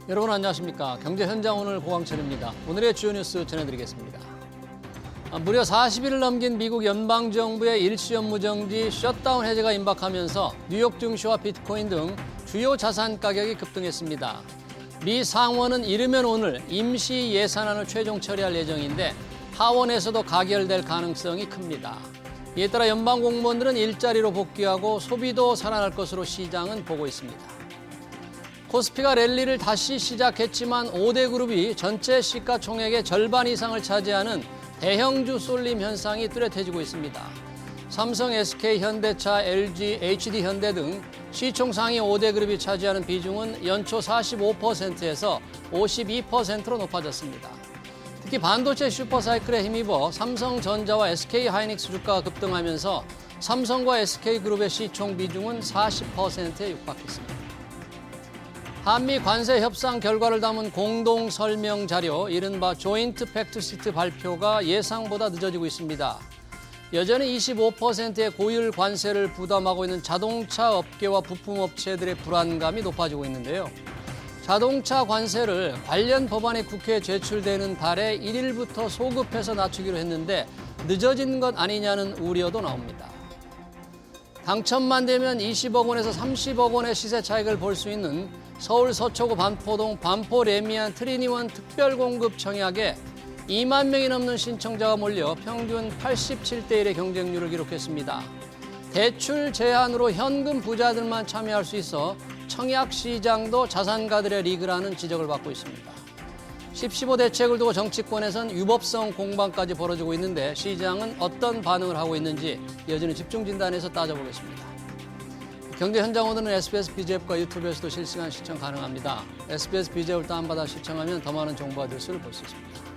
여러분 안녕하십니까. 경제현장 오늘 고광철입니다. 오늘의 주요 뉴스 전해드리겠습니다. 무려 40일을 넘긴 미국 연방정부의 일시업무정지 셧다운 해제가 임박하면서 뉴욕 증시와 비트코인 등 주요 자산 가격이 급등했습니다. 미 상원은 이르면 오늘 임시 예산안을 최종 처리할 예정인데 하원에서도 가결될 가능성이 큽니다. 이에 따라 연방 공무원들은 일자리로 복귀하고 소비도 살아날 것으로 시장은 보고 있습니다. 코스피가 랠리를 다시 시작했지만 5대 그룹이 전체 시가총액의 절반 이상을 차지하는 대형주 쏠림 현상이 뚜렷해지고 있습니다. 삼성, SK, 현대차, LG, HD현대 등 시총 상위 5대 그룹이 차지하는 비중은 연초 45%에서 52%로 높아졌습니다. 특히 반도체 슈퍼사이클에 힘입어 삼성전자와 SK하이닉스 주가가 급등하면서 삼성과 SK그룹의 시총 비중은 40%에 육박했습니다. 한미 관세 협상 결과를 담은 공동 설명 자료, 이른바 조인트 팩트시트 발표가 예상보다 늦어지고 있습니다. 여전히 25%의 고율 관세를 부담하고 있는 자동차 업계와 부품업체들의 불안감이 높아지고 있는데요. 자동차 관세를 관련 법안이 국회에 제출되는 달에 1일부터 소급해서 낮추기로 했는데 늦어진 것 아니냐는 우려도 나옵니다. 당첨만 되면 20억 원에서 30억 원의 시세 차익을 볼 수 있는 서울 서초구 반포동 반포 레미안 트리니원 특별공급 청약에 2만 명이 넘는 신청자가 몰려 평균 87대 1의 경쟁률을 기록했습니다. 대출 제한으로 현금 부자들만 참여할 수 있어 청약 시장도 자산가들의 리그라는 지적을 받고 있습니다. 10.15 대책을 두고 정치권에선 유법성 공방까지 벌어지고 있는데 시장은 어떤 반응을 하고 있는지 이어지는 집중진단에서 따져보겠습니다. 경제 현장 오늘은 SBS BG앱과 유튜브에서도 실시간 시청 가능합니다. SBS BG앱을 다운받아 시청하면 더 많은 정보와 뉴스를 볼 수 있습니다.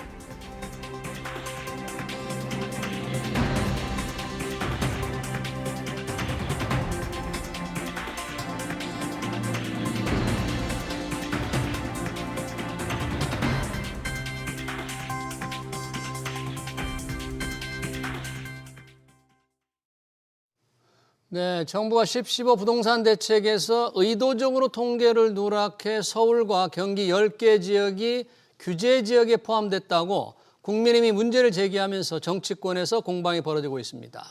네, 정부가 10.15 부동산 대책에서 의도적으로 통계를 누락해 서울과 경기 10개 지역이 규제 지역에 포함됐다고 국민의힘이 문제를 제기하면서 정치권에서 공방이 벌어지고 있습니다.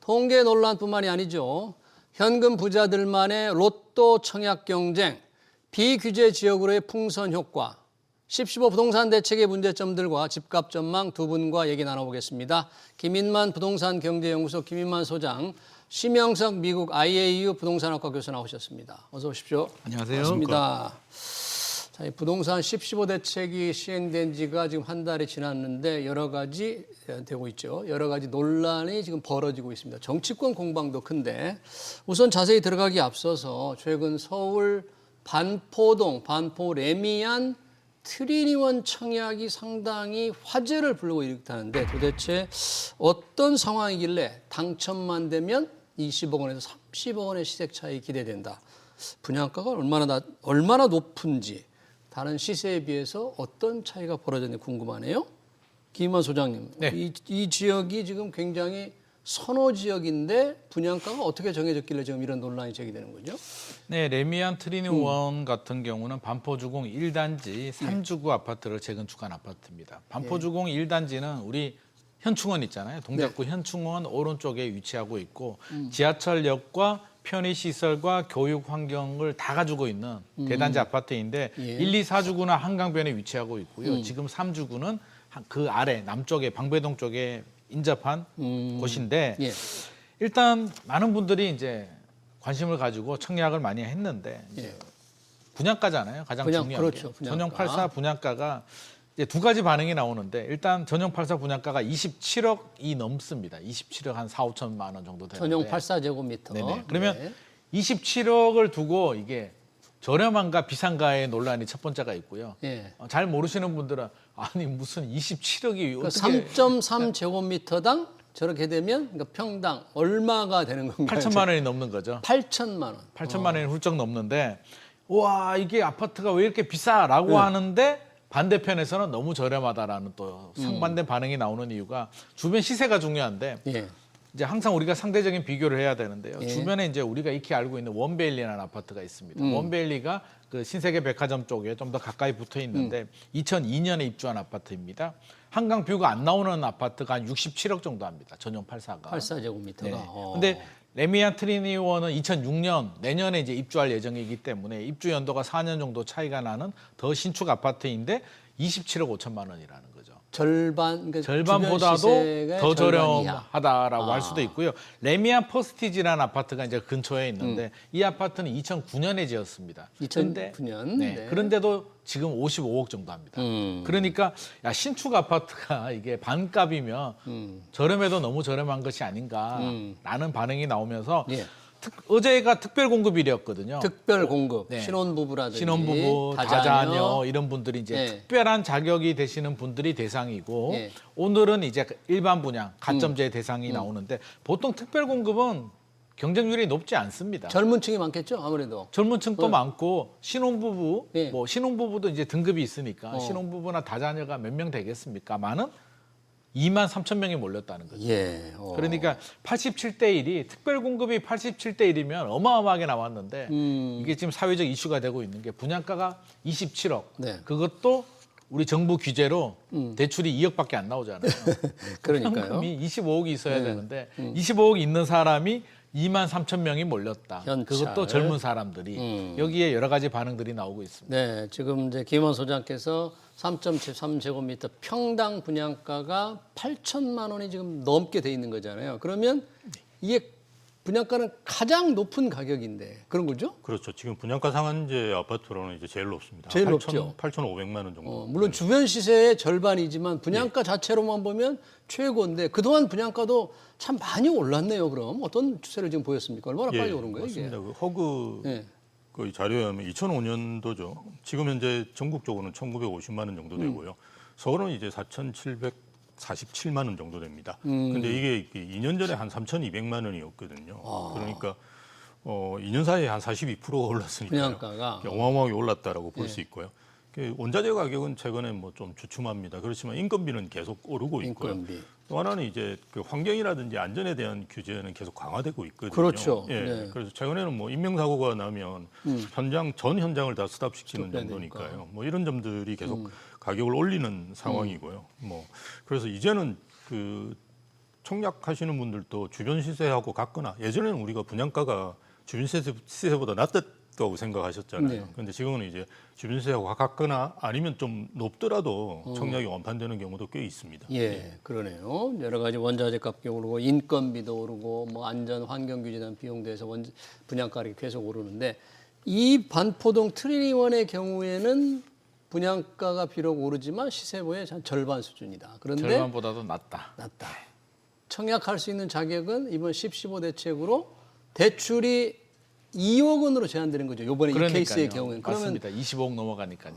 통계 논란뿐만이 아니죠. 현금 부자들만의 로또 청약 경쟁, 비규제 지역으로의 풍선 효과, 10.15 부동산 대책의 문제점들과 집값 전망 두 분과 얘기 나눠보겠습니다. 김인만 부동산 경제연구소 김인만 소장, 심영석 미국 IAU 부동산학과 교수 나오셨습니다. 어서 오십시오. 안녕하세요. 반갑습니다. 자, 이 부동산 10.15 대책이 시행된 지가 지금 한 달이 지났는데 여러 가지 되고 있죠. 여러 가지 논란이 지금 벌어지고 있습니다. 정치권 공방도 큰데 우선 자세히 들어가기 앞서서 최근 서울 반포동, 반포 레미안 트리니원 청약이 상당히 화제를 불고 일으켰다는데 도대체 어떤 상황이길래 당첨만 되면 20억 원에서 30억 원의 시세 차익이 기대된다. 분양가가 얼마나 높은지 다른 시세에 비해서 어떤 차이가 벌어졌는지 궁금하네요. 김인만 소장님, 네. 이 지역이 지금 굉장히 선호 지역인데 분양가가 어떻게 정해졌길래 지금 이런 논란이 제기되는 거죠? 네, 레미안 트리니원 같은 경우는 반포주공 1단지 3주구 아파트를 재건축한 아파트입니다. 반포주공 1단지는 우리 현충원 있잖아요. 동작구 현충원 오른쪽에 위치하고 있고 지하철역과 편의시설과 교육 환경을 다 가지고 있는 대단지 아파트인데 1, 2, 4주구는 한강변에 위치하고 있고요. 지금 3주구는 그 아래 남쪽에 방배동 쪽에 인접한 곳인데 일단 많은 분들이 이제 관심을 가지고 청약을 많이 했는데 이제 분양가잖아요. 가장 중요한 그렇죠, 게. 전용 84 분양가가 이제 두 가지 반응이 나오는데 일단 전용 84 분양가가 27억이 넘습니다. 27억 한 4, 5천만 원 정도 되는데. 전용 84제곱미터. 네네. 그러면 27억을 두고 이게 저렴한가 비싼가의 논란이 첫 번째가 있고요. 잘 모르시는 분들은 아니 무슨 27억이 어떻게 3.3제곱미터당 저렇게 되면 그러니까 평당 얼마가 되는 건가요? 8천만 원이 넘는 거죠. 8천만 원. 8천만 원이 훌쩍 넘는데 와 이게 아파트가 왜 이렇게 비싸라고 하는데 반대편에서는 너무 저렴하다라는 또 상반된 반응이 나오는 이유가 주변 시세가 중요한데 이제 항상 우리가 상대적인 비교를 해야 되는데요. 예. 주변에 이제 우리가 익히 알고 있는 원베일리라는 아파트가 있습니다. 원베일리가 그 신세계 백화점 쪽에 좀 더 가까이 붙어 있는데 2002년에 입주한 아파트입니다. 한강 뷰가 안 나오는 아파트가 한 67억 정도 합니다. 전용 84가. 84제곱미터가. 네. 근데 레미안 트리니원은 2006년 내년에 이제 입주할 예정이기 때문에 입주 연도가 4년 정도 차이가 나는 더 신축 아파트인데 27억 5천만 원이라는 거죠. 절반, 그러니까 절반보다도 주변 더 시세의 절반 이하. 저렴하다라고 할 수도 있고요. 레미안 퍼스티지라는 아파트가 이제 근처에 있는데 이 아파트는 2009년에 지었습니다. 2009년. 네. 네. 그런데도 지금 55억 정도 합니다. 그러니까 야, 신축 아파트가 이게 반값이면 저렴해도 너무 저렴한 것이 아닌가라는 반응이 나오면서 예. 어제가 특별 공급일이었거든요. 특별 공급, 네. 신혼부부라든지 신혼부부, 다자녀 이런 분들이 이제 예. 특별한 자격이 되시는 분들이 대상이고 예. 오늘은 이제 일반 분양, 가점제 대상이 나오는데 보통 특별 공급은 경쟁률이 높지 않습니다. 젊은 층이 많겠죠, 아무래도. 젊은 층도 많고 신혼부부, 예. 뭐 신혼부부도 이제 등급이 있으니까 신혼부부나 다자녀가 몇 명 되겠습니까? 많은 2만 3천 명이 몰렸다는 거죠. 예. 그러니까 87대 1이 특별 공급이 87대 1이면 어마어마하게 나왔는데 이게 지금 사회적 이슈가 되고 있는 게 분양가가 27억. 네. 그것도 우리 정부 규제로 대출이 2억밖에 안 나오잖아요. 그러니까요. 현금이 25억이 있어야 되는데 25억이 있는 사람이 2만 3천 명이 몰렸다. 현찰. 그것도 젊은 사람들이 여기에 여러 가지 반응들이 나오고 있습니다. 네, 지금 이제 김원 소장께서 3.73제곱미터 평당 분양가가 8천만 원이 지금 넘게 돼 있는 거잖아요. 그러면 이게 분양가는 가장 높은 가격인데 그런 거죠? 그렇죠. 지금 분양가 상한제 아파트로는 이제 제일 높습니다. 제일 높죠. 8,500만 원 정도. 물론 주변 시세의 절반이지만 분양가 자체로만 보면 최고인데 그동안 분양가도 참 많이 올랐네요. 그럼 어떤 추세를 지금 보였습니까? 얼마나 빨리 오른 거예요? 이게? 맞습니다. 그 허그 예. 그 자료에 하면 2005년도죠. 지금 현재 전국적으로는 1,950만 원 정도 되고요. 서울은 이제 4,747만 원 정도 됩니다. 근데 이게 2년 전에 한 3,200만 원이었거든요. 그러니까 2년 사이에 한 42%가 올랐으니까요. 분양가가. 어마어마하게 올랐다라고 볼 수 있고요. 그 원자재 가격은 최근에 뭐 좀 주춤합니다. 그렇지만 인건비는 계속 오르고 있고요. 인건비. 또 하나는 이제 그 환경이라든지 안전에 대한 규제는 계속 강화되고 있거든요. 그렇죠. 예. 네. 그래서 최근에는 뭐 인명사고가 나면 전 현장을 다 스탑시키는 스톱해야 정도니까요. 뭐 이런 점들이 계속 가격을 올리는 상황이고요. 뭐 그래서 이제는 그 청약하시는 분들도 주변 시세하고 같거나 예전에는 우리가 분양가가 주변 시세보다 낮다고 생각하셨잖아요. 네. 그런데 지금은 이제 주변 시세하고 같거나 아니면 좀 높더라도 청약이 완판되는 경우도 꽤 있습니다. 예, 그러네요. 여러 가지 원자재 값이 오르고 인건비도 오르고 뭐 안전 환경 규제나 비용도 해서 분양가가 계속 오르는데 이 반포동 트리니원의 경우에는 분양가가 비록 오르지만 시세보의 한 절반 수준이다. 그런데 절반보다도 낮다. 낮다. 청약할 수 있는 자격은 이번 10.15 대책으로 대출이 2억 원으로 제한되는 거죠. 이번에 이 케이스의 경우에는. 그러면 맞습니다. 25억 넘어가니까요.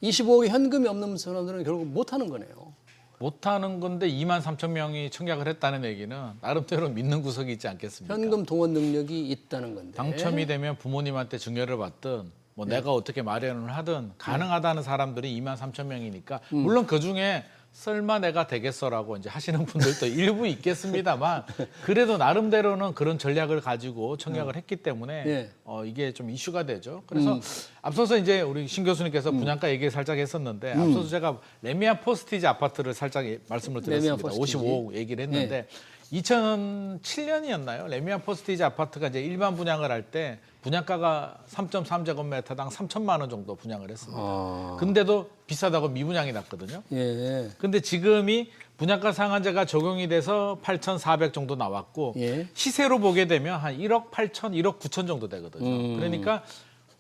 25억이 현금이 없는 사람들은 결국 못 하는 거네요. 못하는 건데 2만 3천 명이 청약을 했다는 얘기는 나름대로 믿는 구석이 있지 않겠습니까? 현금 동원 능력이 있다는 건데. 당첨이 되면 부모님한테 증여를 받든 뭐 내가 어떻게 마련을 하든 가능하다는 사람들이 2만 3천 명이니까 물론 그중에 설마 내가 되겠어라고 이제 하시는 분들도 일부 있겠습니다만 그래도 나름대로는 그런 전략을 가지고 청약을 했기 때문에 예. 이게 좀 이슈가 되죠. 그래서 앞서서 이제 우리 신 교수님께서 분양가 얘기 살짝 했었는데 앞서서 제가 레미안 포스티지 아파트를 살짝 말씀을 레미안 드렸습니다. 포스티지. 55억 얘기를 했는데 2007년이었나요? 레미안 포스티지 아파트가 이제 일반 분양을 할 때 분양가가 3.3제곱미터당 3천만 원 정도 분양을 했습니다. 근데도 비싸다고 미분양이 났거든요. 예. 근데 지금이 분양가 상한제가 적용이 돼서 8,400 정도 나왔고 예. 시세로 보게 되면 한 1억 8천, 1억 9천 정도 되거든요. 그러니까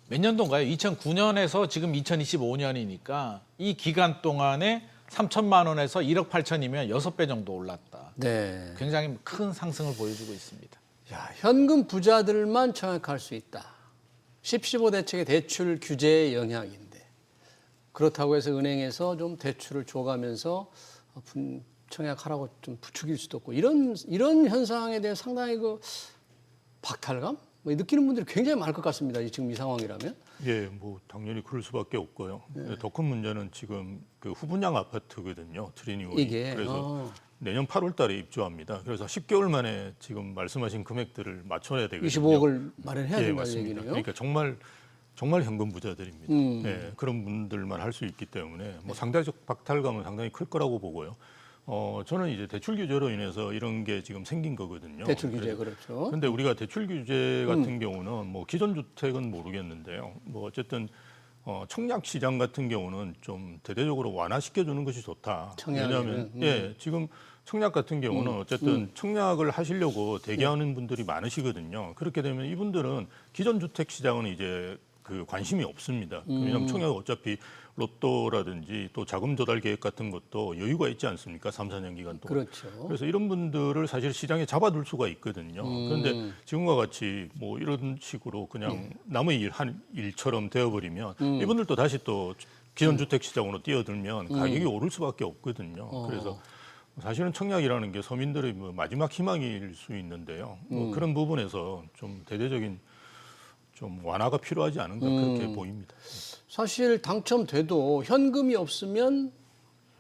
몇 년도인가요? 2009년에서 지금 2025년이니까 이 기간 동안에 3천만 원에서 1억 8천이면 6배 정도 올랐다. 네. 굉장히 큰 상승을 보여주고 있습니다. 야, 현금 부자들만 청약할 수 있다. 10.15 대책의 대출 규제의 영향인데 그렇다고 해서 은행에서 좀 대출을 줘가면서 청약하라고 좀 부추길 수도 없고 이런 현상에 대해 상당히 그 박탈감 느끼는 분들이 굉장히 많을 것 같습니다. 지금 이 상황이라면. 예, 뭐 당연히 그럴 수밖에 없고요. 더 큰 문제는 지금 그 후분양 아파트거든요. 트리니원이. 이게 그래서 내년 8월 달에 입주합니다. 그래서 10개월 만에 지금 말씀하신 금액들을 맞춰야 되거든요. 25억을 마련해야 예, 된다는 맞습니다. 얘기네요. 그러니까 정말 현금 부자들입니다. 예, 그런 분들만 할 수 있기 때문에 뭐 상대적 박탈감은 상당히 클 거라고 보고요. 저는 이제 대출 규제로 인해서 이런 게 지금 생긴 거거든요. 대출 규제 그렇죠. 그런데 우리가 대출 규제 같은 경우는 뭐 기존 주택은 모르겠는데요. 뭐 어쨌든 청약 시장 같은 경우는 좀 대대적으로 완화시켜 주는 것이 좋다. 청약에는, 왜냐하면 예, 지금 청약 같은 경우는 어쨌든 청약을 하시려고 대기하는 분들이 많으시거든요. 그렇게 되면 이분들은 기존 주택 시장은 이제 그 관심이 없습니다. 왜냐하면 청약은 어차피 로또라든지 또 자금 조달 계획 같은 것도 여유가 있지 않습니까? 3, 4년 기간 동안. 그렇죠. 그래서 이런 분들을 사실 시장에 잡아둘 수가 있거든요. 그런데 지금과 같이 뭐 이런 식으로 그냥 남의 일처럼 되어버리면 이분들도 다시 또 기존 주택 시장으로 뛰어들면 가격이 오를 수밖에 없거든요. 그래서 사실은 청약이라는 게 서민들의 뭐 마지막 희망일 수 있는데요. 뭐 그런 부분에서 좀 대대적인 좀 완화가 필요하지 않은가 그렇게 보입니다. 사실 당첨돼도 현금이 없으면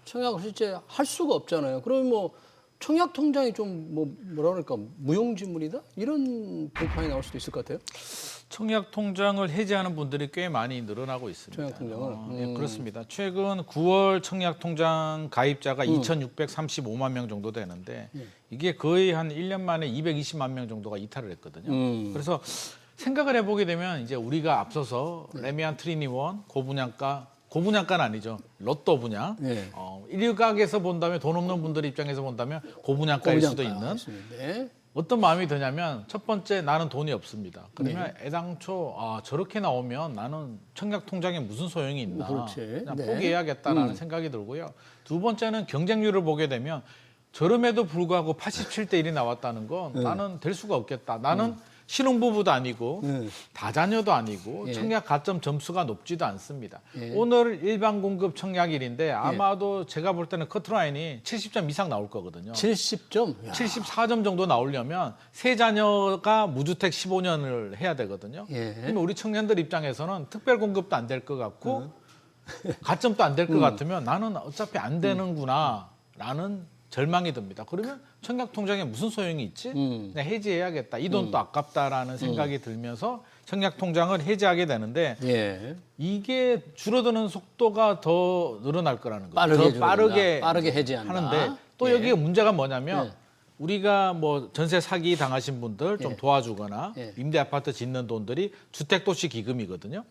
청약을 실제 할 수가 없잖아요. 그러면 뭐 청약 통장이 좀 뭐라 그럴까 무용지물이다 이런 비판이 나올 수도 있을 것 같아요. 청약 통장을 해지하는 분들이 꽤 많이 늘어나고 있습니다. 청약 통장을? 예, 그렇습니다. 최근 9월 청약 통장 가입자가 2,635만 명 정도 되는데 이게 거의 한 1년 만에 220만 명 정도가 이탈을 했거든요. 그래서 생각을 해보게 되면 이제 우리가 앞서서 레미안 트리니원 고분양가는 아니죠. 로또 분양. 네. 일각에서 본다면 돈 없는 분들 입장에서 본다면 고분양가일 수도 있는 네. 어떤 마음이 드냐면 첫 번째 나는 돈이 없습니다. 그러면 애당초 저렇게 나오면 나는 청약 통장에 무슨 소용이 있나. 그렇지. 그냥 네. 포기해야겠다라는 생각이 들고요. 두 번째는 경쟁률을 보게 되면 저럼에도 불구하고 87대 1이 나왔다는 건 나는 될 수가 없겠다. 나는 신혼부부도 아니고 다자녀도 아니고 청약 가점 점수가 높지도 않습니다. 오늘 일반 공급 청약일인데 아마도 제가 볼 때는 커트라인이 70점 이상 나올 거거든요. 70점? 74점 정도 나오려면 세 자녀가 무주택 15년을 해야 되거든요. 그러면 우리 청년들 입장에서는 특별 공급도 안 될 것 같고 가점도 안 될 것 같으면 나는 어차피 안 되는구나라는 절망이 듭니다. 그러면 청약 통장에 무슨 소용이 있지? 그냥 해지해야겠다. 이 돈도 아깝다라는 생각이 들면서 청약 통장을 해지하게 되는데 이게 줄어드는 속도가 더 늘어날 거라는 거죠. 빠르게 해지한다. 하는데 또 여기에 문제가 뭐냐면 우리가 뭐 전세 사기 당하신 분들 좀 도와주거나 임대 아파트 짓는 돈들이 주택도시 기금이거든요.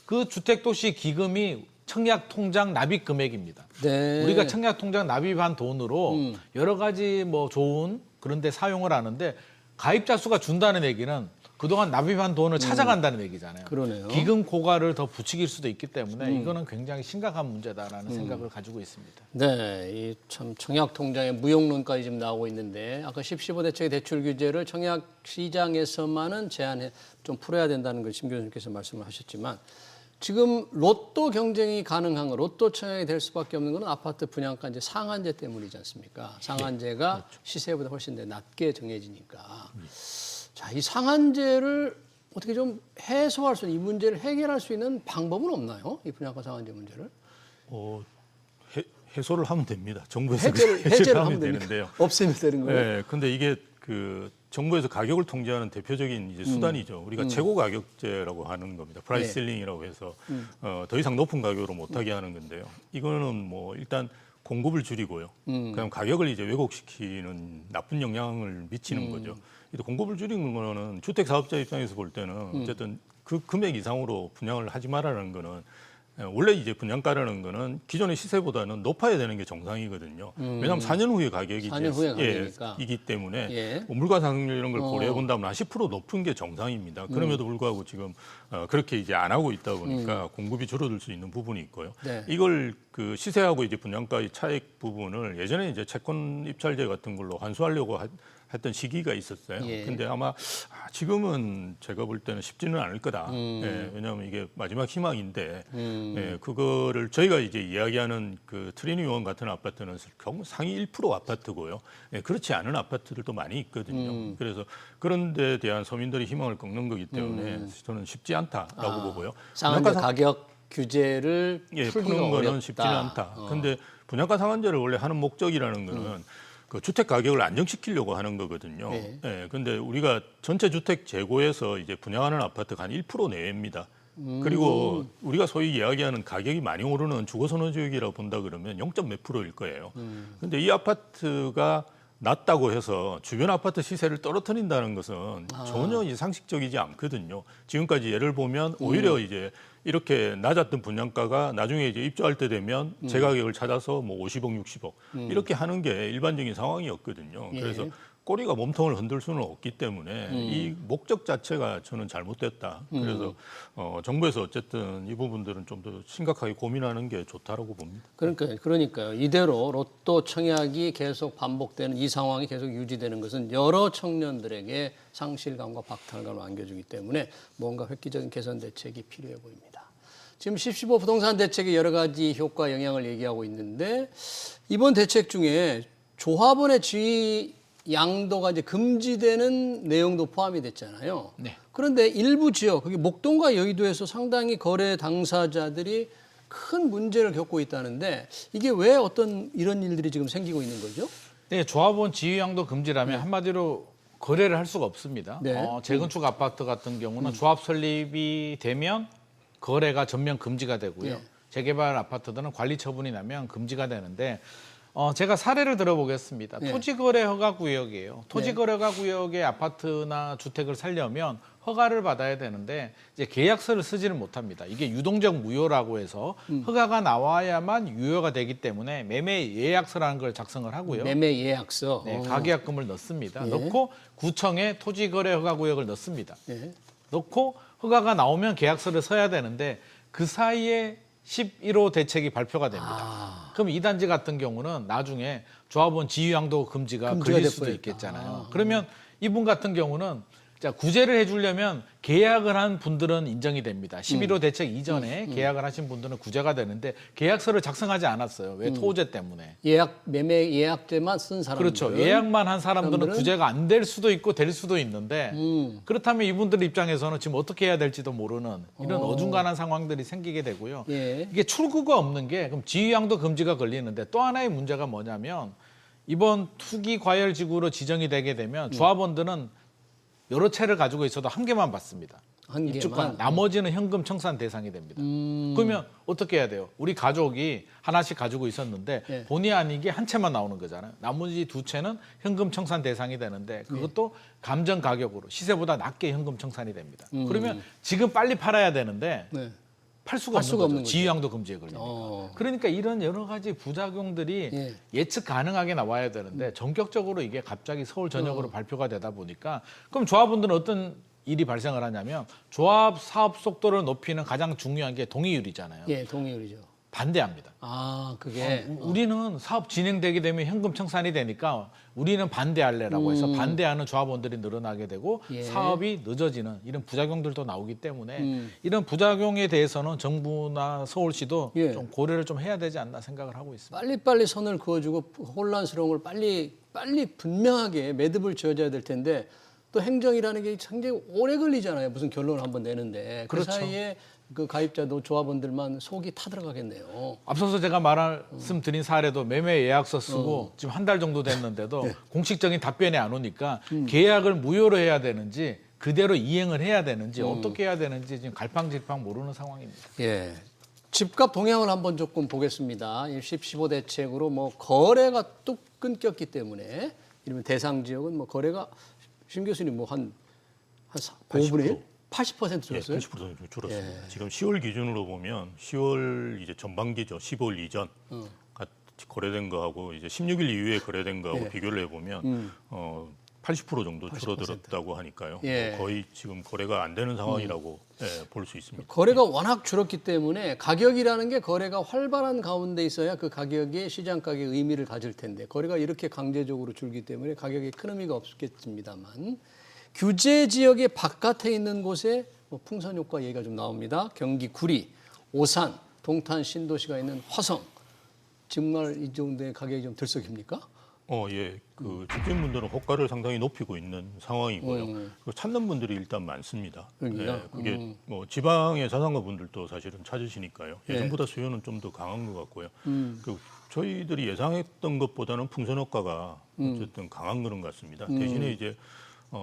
그 주택도시 기금이 청약 통장 납입 금액입니다. 네. 우리가 청약 통장 납입한 돈으로 여러 가지 뭐 좋은 그런 데 사용을 하는데 가입자 수가 준다는 얘기는 그동안 납입한 돈을 찾아간다는 얘기잖아요. 그러네요. 기금 고갈을 더 부추길 수도 있기 때문에 이거는 굉장히 심각한 문제다라는 생각을 가지고 있습니다. 네, 이 참 청약 통장의 무용론까지 지금 나오고 있는데 아까 10.15 대책의 대출 규제를 청약 시장에서만은 제한해 좀 풀어야 된다는 걸 심 교수님께서 말씀을 하셨지만 지금 로또 경쟁이 가능한 거, 로또 청약이 될 수밖에 없는 건 아파트 분양가 이제 상한제 때문이지 않습니까? 상한제가 그렇죠. 시세보다 훨씬 더 낮게 정해지니까. 자, 이 상한제를 어떻게 좀 해소할 수 있는, 이 문제를 해결할 수 있는 방법은 없나요? 이 분양가 상한제 문제를? 해소를 하면 됩니다. 정부에서 해제를 하면 되는데요. 없애면 되는 거예요. 네, 근데 이게 그 정부에서 가격을 통제하는 대표적인 이제 수단이죠. 우리가 최고 가격제라고 하는 겁니다. 프라이스 셀링이라고 해서 더 이상 높은 가격으로 못하게 하는 건데요. 이거는 뭐 일단 공급을 줄이고요. 그냥 가격을 이제 왜곡시키는 나쁜 영향을 미치는 거죠. 공급을 줄이는 거는 주택 사업자 입장에서 볼 때는 어쨌든 그 금액 이상으로 분양을 하지 말라는 거는 원래 이제 분양가라는 거는 기존의 시세보다는 높아야 되는 게 정상이거든요. 왜냐하면 4년 후에 가격이 4년 후에 가격이니까. 이기 때문에 뭐 물가 상승률 이런 걸 고려해 본다면 한 10% 높은 게 정상입니다. 그럼에도 불구하고 지금 그렇게 이제 안 하고 있다 보니까 공급이 줄어들 수 있는 부분이 있고요. 이걸 그 시세하고 이제 분양가의 차익 부분을 예전에 이제 채권 입찰제 같은 걸로 환수하려고 했던 시기가 있었어요. 근데 아마 지금은 제가 볼 때는 쉽지는 않을 거다. 왜냐하면 이게 마지막 희망인데 그거를 저희가 이제 이야기하는 그 트리니원 같은 아파트는 상위 1% 아파트고요. 그렇지 않은 아파트들도 많이 있거든요. 그래서 그런 데 대한 서민들의 희망을 꺾는 거기 때문에 저는 쉽지 않다라고 보고요. 상한제 가격 규제를 푸는 거는 쉽지는 않다. 근데 분양가 상한제를 원래 하는 목적이라는 거는 그 주택 가격을 안정시키려고 하는 거거든요. 네. 예. 근데 우리가 전체 주택 재고에서 이제 분양하는 아파트가 한 1% 내외입니다. 그리고 우리가 소위 이야기하는 가격이 많이 오르는 주거선호 지역이라고 본다 그러면 0. 몇 %일 거예요. 근데 이 아파트가 낮다고 해서 주변 아파트 시세를 떨어뜨린다는 것은 전혀 이제 상식적이지 않거든요. 지금까지 예를 보면 오히려 이제 이렇게 낮았던 분양가가 나중에 이제 입주할 때 되면 재가격을 찾아서 뭐 50억, 60억 이렇게 하는 게 일반적인 상황이었거든요. 예. 그래서 꼬리가 몸통을 흔들 수는 없기 때문에 이 목적 자체가 저는 잘못됐다. 그래서 정부에서 어쨌든 이 부분들은 좀 더 심각하게 고민하는 게 좋다라고 봅니다. 그러니까요. 이대로 로또 청약이 계속 반복되는 이 상황이 계속 유지되는 것은 여러 청년들에게 상실감과 박탈감을 안겨주기 때문에 뭔가 획기적인 개선 대책이 필요해 보입니다. 지금 10.15 부동산 대책의 여러 가지 효과 영향을 얘기하고 있는데 이번 대책 중에 조합원의 지위 양도가 이제 금지되는 내용도 포함이 됐잖아요. 네. 그런데 일부 지역, 그게 목동과 여의도에서 상당히 거래 당사자들이 큰 문제를 겪고 있다는데 이게 왜 어떤 이런 일들이 지금 생기고 있는 거죠? 네, 조합원 지위양도 금지라면 한마디로 거래를 할 수가 없습니다. 네. 재건축 아파트 같은 경우는 조합 설립이 되면 거래가 전면 금지가 되고요. 예. 재개발 아파트들은 관리 처분이 나면 금지가 되는데 제가 사례를 들어보겠습니다. 네. 토지거래 허가 구역이에요. 토지거래 허가 구역의 아파트나 주택을 살려면 허가를 받아야 되는데 이제 계약서를 쓰지를 못합니다. 이게 유동적 무효라고 해서 허가가 나와야만 유효가 되기 때문에 매매 예약서라는 걸 작성을 하고요. 매매 예약서. 네, 가계약금을 넣습니다. 예. 넣고 구청에 토지거래 허가 구역을 넣습니다. 예. 넣고 허가가 나오면 계약서를 써야 되는데 그 사이에 11호 대책이 발표가 됩니다. 그럼 이 단지 같은 경우는 나중에 조합원 지위양도 금지가 걸릴 수도 돼버렸다. 있겠잖아요. 그러면 이분 같은 경우는 자, 구제를 해주려면 계약을 한 분들은 인정이 됩니다. 11호 대책 이전에 계약을 하신 분들은 구제가 되는데 계약서를 작성하지 않았어요. 왜? 토제 때문에. 매매 예약제만 쓴 사람들. 그렇죠. 예약만 한 사람들은 사람들은- 구제가 안 될 수도 있고 될 수도 있는데 그렇다면 이분들 입장에서는 지금 어떻게 해야 될지도 모르는 이런 어중간한 상황들이 생기게 되고요. 예. 이게 출구가 없는 게 그럼 지위양도 금지가 걸리는데 또 하나의 문제가 뭐냐면 이번 투기 과열 지구로 지정이 되게 되면 조합원들은 여러 채를 가지고 있어도 한 개만 받습니다. 한 입주권. 개만? 나머지는 현금 청산 대상이 됩니다. 그러면 어떻게 해야 돼요? 우리 가족이 하나씩 가지고 있었는데 네. 본의 아니게 한 채만 나오는 거잖아요. 나머지 두 채는 현금 청산 대상이 되는데 그것도 감정 가격으로 시세보다 낮게 현금 청산이 됩니다. 그러면 지금 빨리 팔아야 되는데 네. 팔 수가 없는 거죠. 지위양도 금지에 걸리니까. 그러니까 이런 여러 가지 부작용들이 예. 예측 가능하게 나와야 되는데 전격적으로 이게 갑자기 서울 전역으로 발표가 되다 보니까 그럼 조합원들은 어떤 일이 발생을 하냐면 조합 사업 속도를 높이는 가장 중요한 게 동의율이잖아요. 예, 동의율이죠. 반대합니다. 그게 우리는 사업 진행되게 되면 현금 청산이 되니까 우리는 반대할래라고 해서 반대하는 조합원들이 늘어나게 되고 예. 사업이 늦어지는 이런 부작용들도 나오기 때문에 이런 부작용에 대해서는 정부나 서울시도 예. 좀 고려를 좀 해야 되지 않나 생각을 하고 있습니다. 빨리빨리 선을 그어주고 혼란스러운 걸 빨리 분명하게 매듭을 지어줘야 될 텐데 또 행정이라는 게 상당히 오래 걸리잖아요. 무슨 결론을 한번 내는데 그 그렇죠. 사이에 그 가입자도 조합원들만 속이 타들어가겠네요. 앞서서 제가 말씀드린 사례도 매매 예약서 쓰고 지금 한 달 정도 됐는데도 공식적인 답변이 안 오니까 계약을 무효로 해야 되는지 그대로 이행을 해야 되는지 어떻게 해야 되는지 지금 갈팡질팡 모르는 상황입니다. 예. 집값 동향을 한번 조금 보겠습니다. 10.15 대책으로 뭐 거래가 뚝 끊겼기 때문에 이러면 대상 지역은 뭐 거래가 심 교수님 뭐 한 5분의 1? 80% 줄었어요? 80% 줄었습니다. 지금 10월 기준으로 보면 10월 이제 전반기죠. 15일 이전 거래된 거하고 이제 16일 이후에 거래된 거하고 비교를 해보면 80% 정도 줄어들었다고 하니까요. 예. 뭐 거의 지금 거래가 안 되는 상황이라고 볼 수 있습니다. 거래가 워낙 줄었기 때문에 가격이라는 게 거래가 활발한 가운데 있어야 그 가격이 시장 가격의 의미를 가질 텐데 거래가 이렇게 강제적으로 줄기 때문에 가격에 큰 의미가 없겠습니다만 규제 지역의 바깥에 있는 곳에 뭐 풍선 효과 얘기가 좀 나옵니다. 경기 구리, 오산, 동탄 신도시가 있는 화성 정말 이 정도의 가격이 좀 들썩입니까? 예. 그 집주인분들은 호가를 상당히 높이고 있는 상황이고요. 그 찾는 분들이 일단 많습니다. 그러니까? 예, 그게 뭐 지방의 자산가 분들도 사실은 찾으시니까요. 예. 예전보다 수요는 좀 더 강한 것 같고요. 그리고 저희들이 예상했던 것보다는 풍선효과가 어쨌든 강한 그런 것 같습니다. 대신에 이제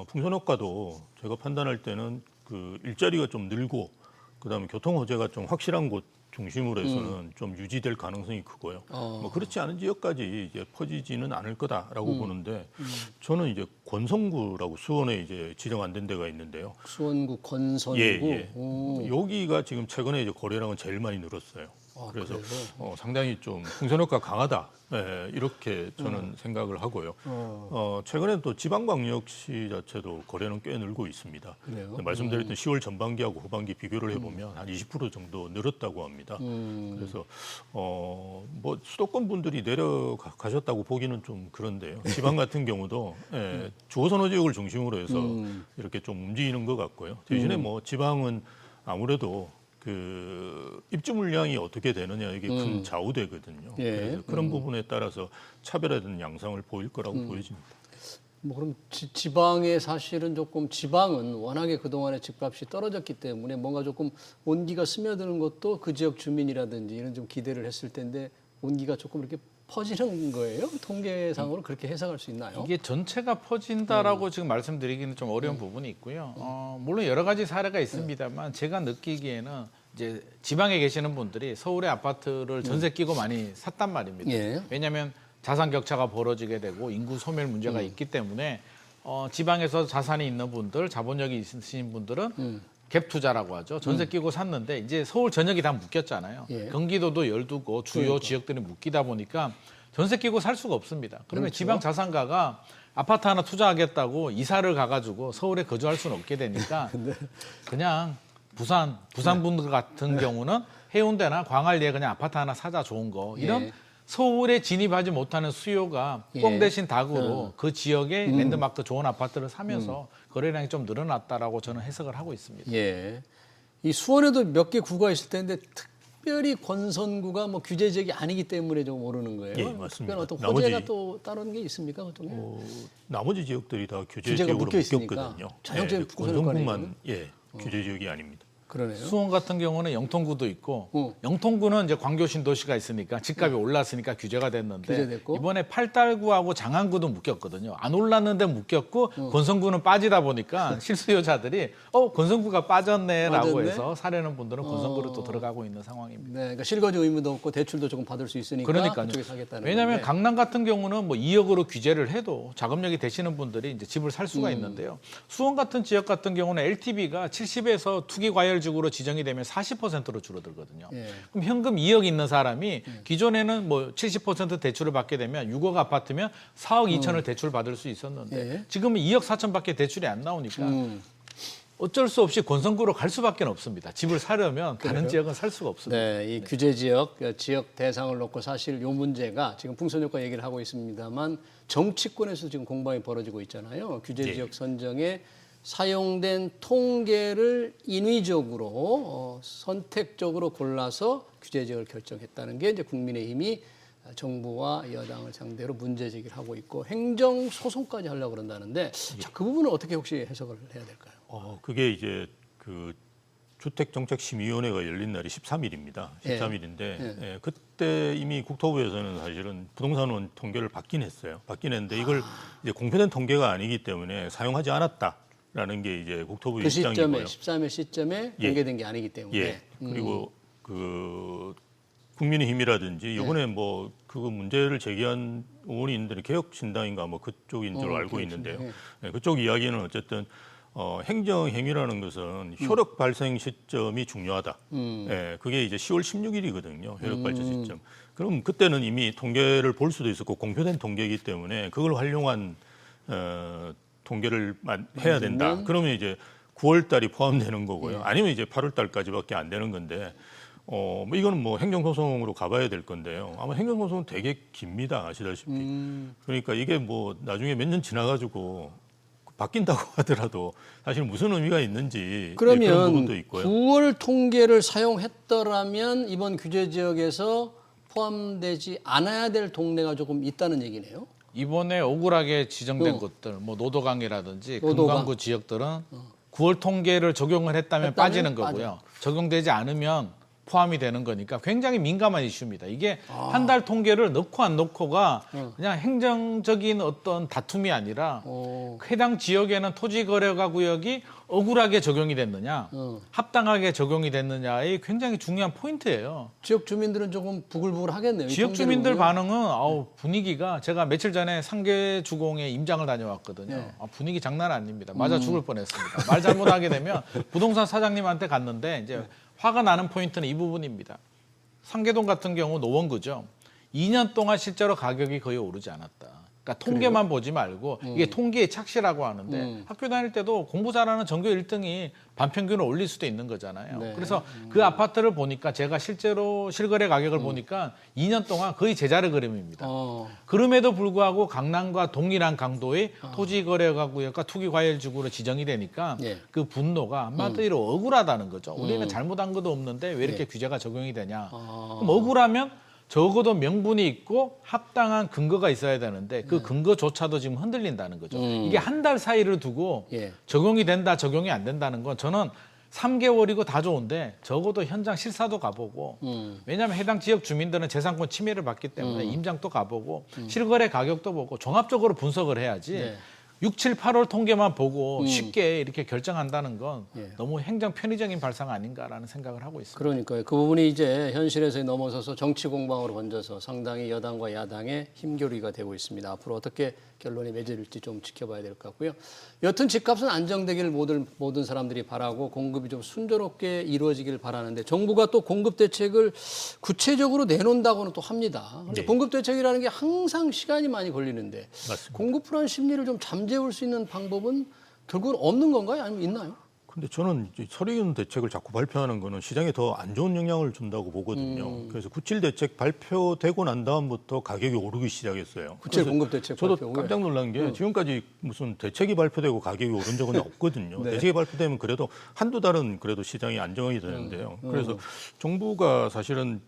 풍선효과도 제가 판단할 때는 그 일자리가 좀 늘고 그다음에 교통 호재가 좀 확실한 곳 중심으로 해서는 좀 유지될 가능성이 크고요. 뭐 그렇지 않은 지역까지 이제 퍼지지는 않을 거다라고 보는데 저는 이제 권성구라고 수원에 이제 지정 안 된 데가 있는데요. 수원구 권선구. 예. 여기가 지금 최근에 이제 거래량은 제일 많이 늘었어요. 그래서 상당히 좀 풍선효과 강하다. 예, 이렇게 저는 생각을 하고요. 최근에 또 지방광역시 자체도 거래는 꽤 늘고 있습니다. 그래요? 말씀드렸던 10월 전반기하고 후반기 비교를 해보면 한 20% 정도 늘었다고 합니다. 그래서 뭐 수도권 분들이 내려가셨다고 보기는 좀 그런데요. 지방 같은 경우도 예, 주거선호 지역을 중심으로 해서 이렇게 좀 움직이는 것 같고요. 대신에 뭐 지방은 아무래도 그 입주 물량이 어떻게 되느냐 이게 큰 좌우되거든요. 예. 그래서 그런 부분에 따라서 차별화된 양상을 보일 거라고 보여집니다. 뭐 그럼 지방에 사실은 조금 지방은 워낙에 그동안에 집값이 떨어졌기 때문에 뭔가 조금 온기가 스며드는 것도 그 지역 주민이라든지 이런 좀 기대를 했을 텐데 온기가 조금 이렇게 퍼지는 거예요? 통계상으로 그렇게 해석할 수 있나요? 이게 전체가 퍼진다라고 지금 말씀드리기는 좀 어려운 부분이 있고요. 물론 여러 가지 사례가 있습니다만 제가 느끼기에는 이제 지방에 계시는 분들이 서울의 아파트를 전세 끼고 많이 샀단 말입니다. 예. 왜냐하면 자산 격차가 벌어지게 되고 인구 소멸 문제가 있기 때문에 지방에서 자산이 있는 분들, 자본력이 있으신 분들은 갭 투자라고 하죠. 전세 끼고 샀는데 이제 서울 전역이 다 묶였잖아요. 예. 경기도도 열두고 주요 지역들이 묶이다 보니까 전세 끼고 살 수가 없습니다. 그러면 그렇죠. 지방 자산가가 아파트 하나 투자하겠다고 이사를 가가지고 서울에 거주할 수는 없게 되니까 그냥 부산 분들 같은 경우는 해운대나 광안리에 그냥 아파트 하나 사자 좋은 거 이런 예. 서울에 진입하지 못하는 수요가 꽁 대신 닭으로 그 지역의 랜드마크 좋은 아파트를 사면서 거래량이 좀 늘어났다라고 저는 해석을 하고 있습니다. 예. 이 수원에도 몇 개 구가 있을 텐데 특별히 권선구가 뭐 규제 지역이 아니기 때문에 좀 오르는 거예요. 예, 맞습니다. 특별한 어떤 호재가 또 다른 게 있습니까? 그쪽에? 나머지 지역들이 다 규제 규제가 지역으로 묶여 있으니까. 묶였거든요. 전형적인 예, 풍선 권성구만 규제 지역이 아닙니다. 그러네요. 수원 같은 경우는 영통구도 있고 영통구는 이제 광교 신도시가 있으니까 집값이 올랐으니까 규제가 됐는데 규제됐고. 이번에 팔달구하고 장안구도 묶였거든요. 안 올랐는데 묶였고 권성구는 빠지다 보니까 실수요자들이 권성구가 빠졌네라고 빠졌네? 해서 사려는 분들은 권성구로 또 들어가고 있는 상황입니다. 네, 그러니까 실거주 의무도 없고 대출도 조금 받을 수 있으니까 그러니까요. 그쪽에 사겠다는 왜냐하면 건데. 강남 같은 경우는 뭐 2억으로 규제를 해도 자금력이 되시는 분들이 이제 집을 살 수가 있는데요. 수원 같은 지역 같은 경우는 LTV가 70에서 투기 과열지구로 지정이 되면 40%로 줄어들거든요. 예. 그럼 현금 2억 있는 사람이 기존에는 뭐 70% 대출을 받게 되면 6억 아파트면 4억 2천을 대출 받을 수 있었는데 예. 지금은 2억 4천밖에 대출이 안 나오니까 어쩔 수 없이 권선구로 갈 수밖에 없습니다. 집을 사려면 다른 지역은 살 수가 없습니다. 네, 이 규제 지역, 지역 대상을 놓고 사실 요 문제가 지금 풍선효과 얘기를 하고 있습니다만 정치권에서 지금 공방이 벌어지고 있잖아요. 규제 지역 선정에 사용된 통계를 인위적으로 선택적으로 골라서 규제 지역을 결정했다는 게 이제 국민의힘이 정부와 여당을 상대로 문제 제기를 하고 있고 행정 소송까지 하려고 그런다는데 자, 그 부분은 어떻게 혹시 해석을 해야 될까요? 그게 이제 그 주택정책심의위원회가 열린 날이 13일입니다. 13일인데 그때 이미 국토부에서는 사실은 부동산원 통계를 받긴 했어요. 받긴 했는데 이걸 이제 공표된 통계가 아니기 때문에 사용하지 않았다라는 게 이제 국토부의 그 시점에 입장이고요. 13일 시점에 공개된 게 아니기 때문에 예. 그리고 그 국민의힘이라든지 이번에 뭐 그거 문제를 제기한 의원이 있는데 개혁신당인가 뭐 그쪽인 줄 알고 있는데요. 그쪽 이야기는 어쨌든 행정행위라는 것은 효력 발생 시점이 중요하다. 그게 이제 10월 16일이거든요. 효력 발생 시점. 그럼 그때는 이미 통계를 볼 수도 있었고 공표된 통계이기 때문에 그걸 활용한 통계를 해야 된다. 그러면 이제 9월 달이 포함되는 거고요. 아니면 이제 8월 달까지밖에 안 되는 건데 뭐 이거는 뭐 행정소송으로 가봐야 될 건데요. 아마 행정소송은 되게 깁니다. 아시다시피. 그러니까 이게 뭐 나중에 몇 년 지나가지고 바뀐다고 하더라도 사실 무슨 의미가 있는지 그런 그러면 부분도 있고요. 9월 통계를 사용했더라면 이번 규제 지역에서 포함되지 않아야 될 동네가 조금 있다는 얘기네요. 이번에 억울하게 지정된 곳들, 뭐 노도강이라든지 노도강. 금강구 지역들은 9월 통계를 적용을 했다면 빠지는 거고요. 적용되지 않으면 포함이 되는 거니까 굉장히 민감한 이슈입니다. 이게 한 달 통계를 넣고 안 넣고가 그냥 행정적인 어떤 다툼이 아니라 해당 지역에는 토지거래가 구역이 억울하게 적용이 됐느냐, 합당하게 적용이 됐느냐의 굉장히 중요한 포인트예요. 지역 주민들은 조금 부글부글 하겠네요. 이 지역 통계를 주민들 보면. 반응은 분위기가 제가 며칠 전에 상계주공에 임장을 다녀왔거든요. 네. 분위기 장난 아닙니다. 맞아 죽을 뻔했습니다. 말 잘못하게 되면 부동산 사장님한테 갔는데 이제 화가 나는 포인트는 이 부분입니다. 상계동 같은 경우 노원구죠. 2년 동안 실제로 가격이 거의 오르지 않았다. 그러니까 통계만 보지 말고 이게 통계의 착시라고 하는데 학교 다닐 때도 공부 잘하는 전교 1등이 반평균을 올릴 수도 있는 거잖아요. 네. 그래서 그 아파트를 보니까 제가 실제로 실거래 가격을 보니까 2년 동안 거의 제자리 그림입니다. 그럼에도 불구하고 강남과 동일한 강도의 토지거래가 구역과 투기과열지구로 지정이 되니까 예. 그 분노가 한마디로 억울하다는 거죠. 우리는 잘못한 것도 없는데 왜 이렇게 규제가 적용이 되냐. 그럼 억울하면 적어도 명분이 있고 합당한 근거가 있어야 되는데 그 근거조차도 지금 흔들린다는 거죠. 이게 한 달 사이를 두고 예. 적용이 된다, 적용이 안 된다는 건 저는 3개월이고 다 좋은데 적어도 현장 실사도 가보고 왜냐하면 해당 지역 주민들은 재산권 침해를 받기 때문에 임장도 가보고 실거래 가격도 보고 종합적으로 분석을 해야지 네. 6, 7, 8월 통계만 보고 쉽게 이렇게 결정한다는 건 예. 너무 행정 편의적인 발상 아닌가라는 생각을 하고 있습니다. 그러니까요. 그 부분이 이제 현실에서 넘어서서 정치 공방으로 번져서 상당히 여당과 야당의 힘겨루기가 되고 있습니다. 앞으로 어떻게 결론이 맺을지 좀 지켜봐야 될 것 같고요. 여튼 집값은 안정되기를 모든 사람들이 바라고 공급이 좀 순조롭게 이루어지길 바라는데 정부가 또 공급 대책을 구체적으로 내놓는다고는 또 합니다. 그런데 네. 공급 대책이라는 게 항상 시간이 많이 걸리는데 맞습니다. 공급 불안 심리를 좀 잠재울 수 있는 방법은 결국은 없는 건가요? 아니면 있나요? 근데 저는 이제 서리균 대책을 자꾸 발표하는 거는 시장에 더 안 좋은 영향을 준다고 보거든요. 그래서 97 대책 발표되고 난 다음부터 가격이 오르기 시작했어요. 97 그래서 공급 대책 저도 발표 후에. 깜짝 놀란 게 지금까지 무슨 대책이 발표되고 가격이 오른 적은 없거든요. 네. 대책이 발표되면 그래도 한두 달은 그래도 시장이 안정이 되는데요. 그래서 정부가 사실은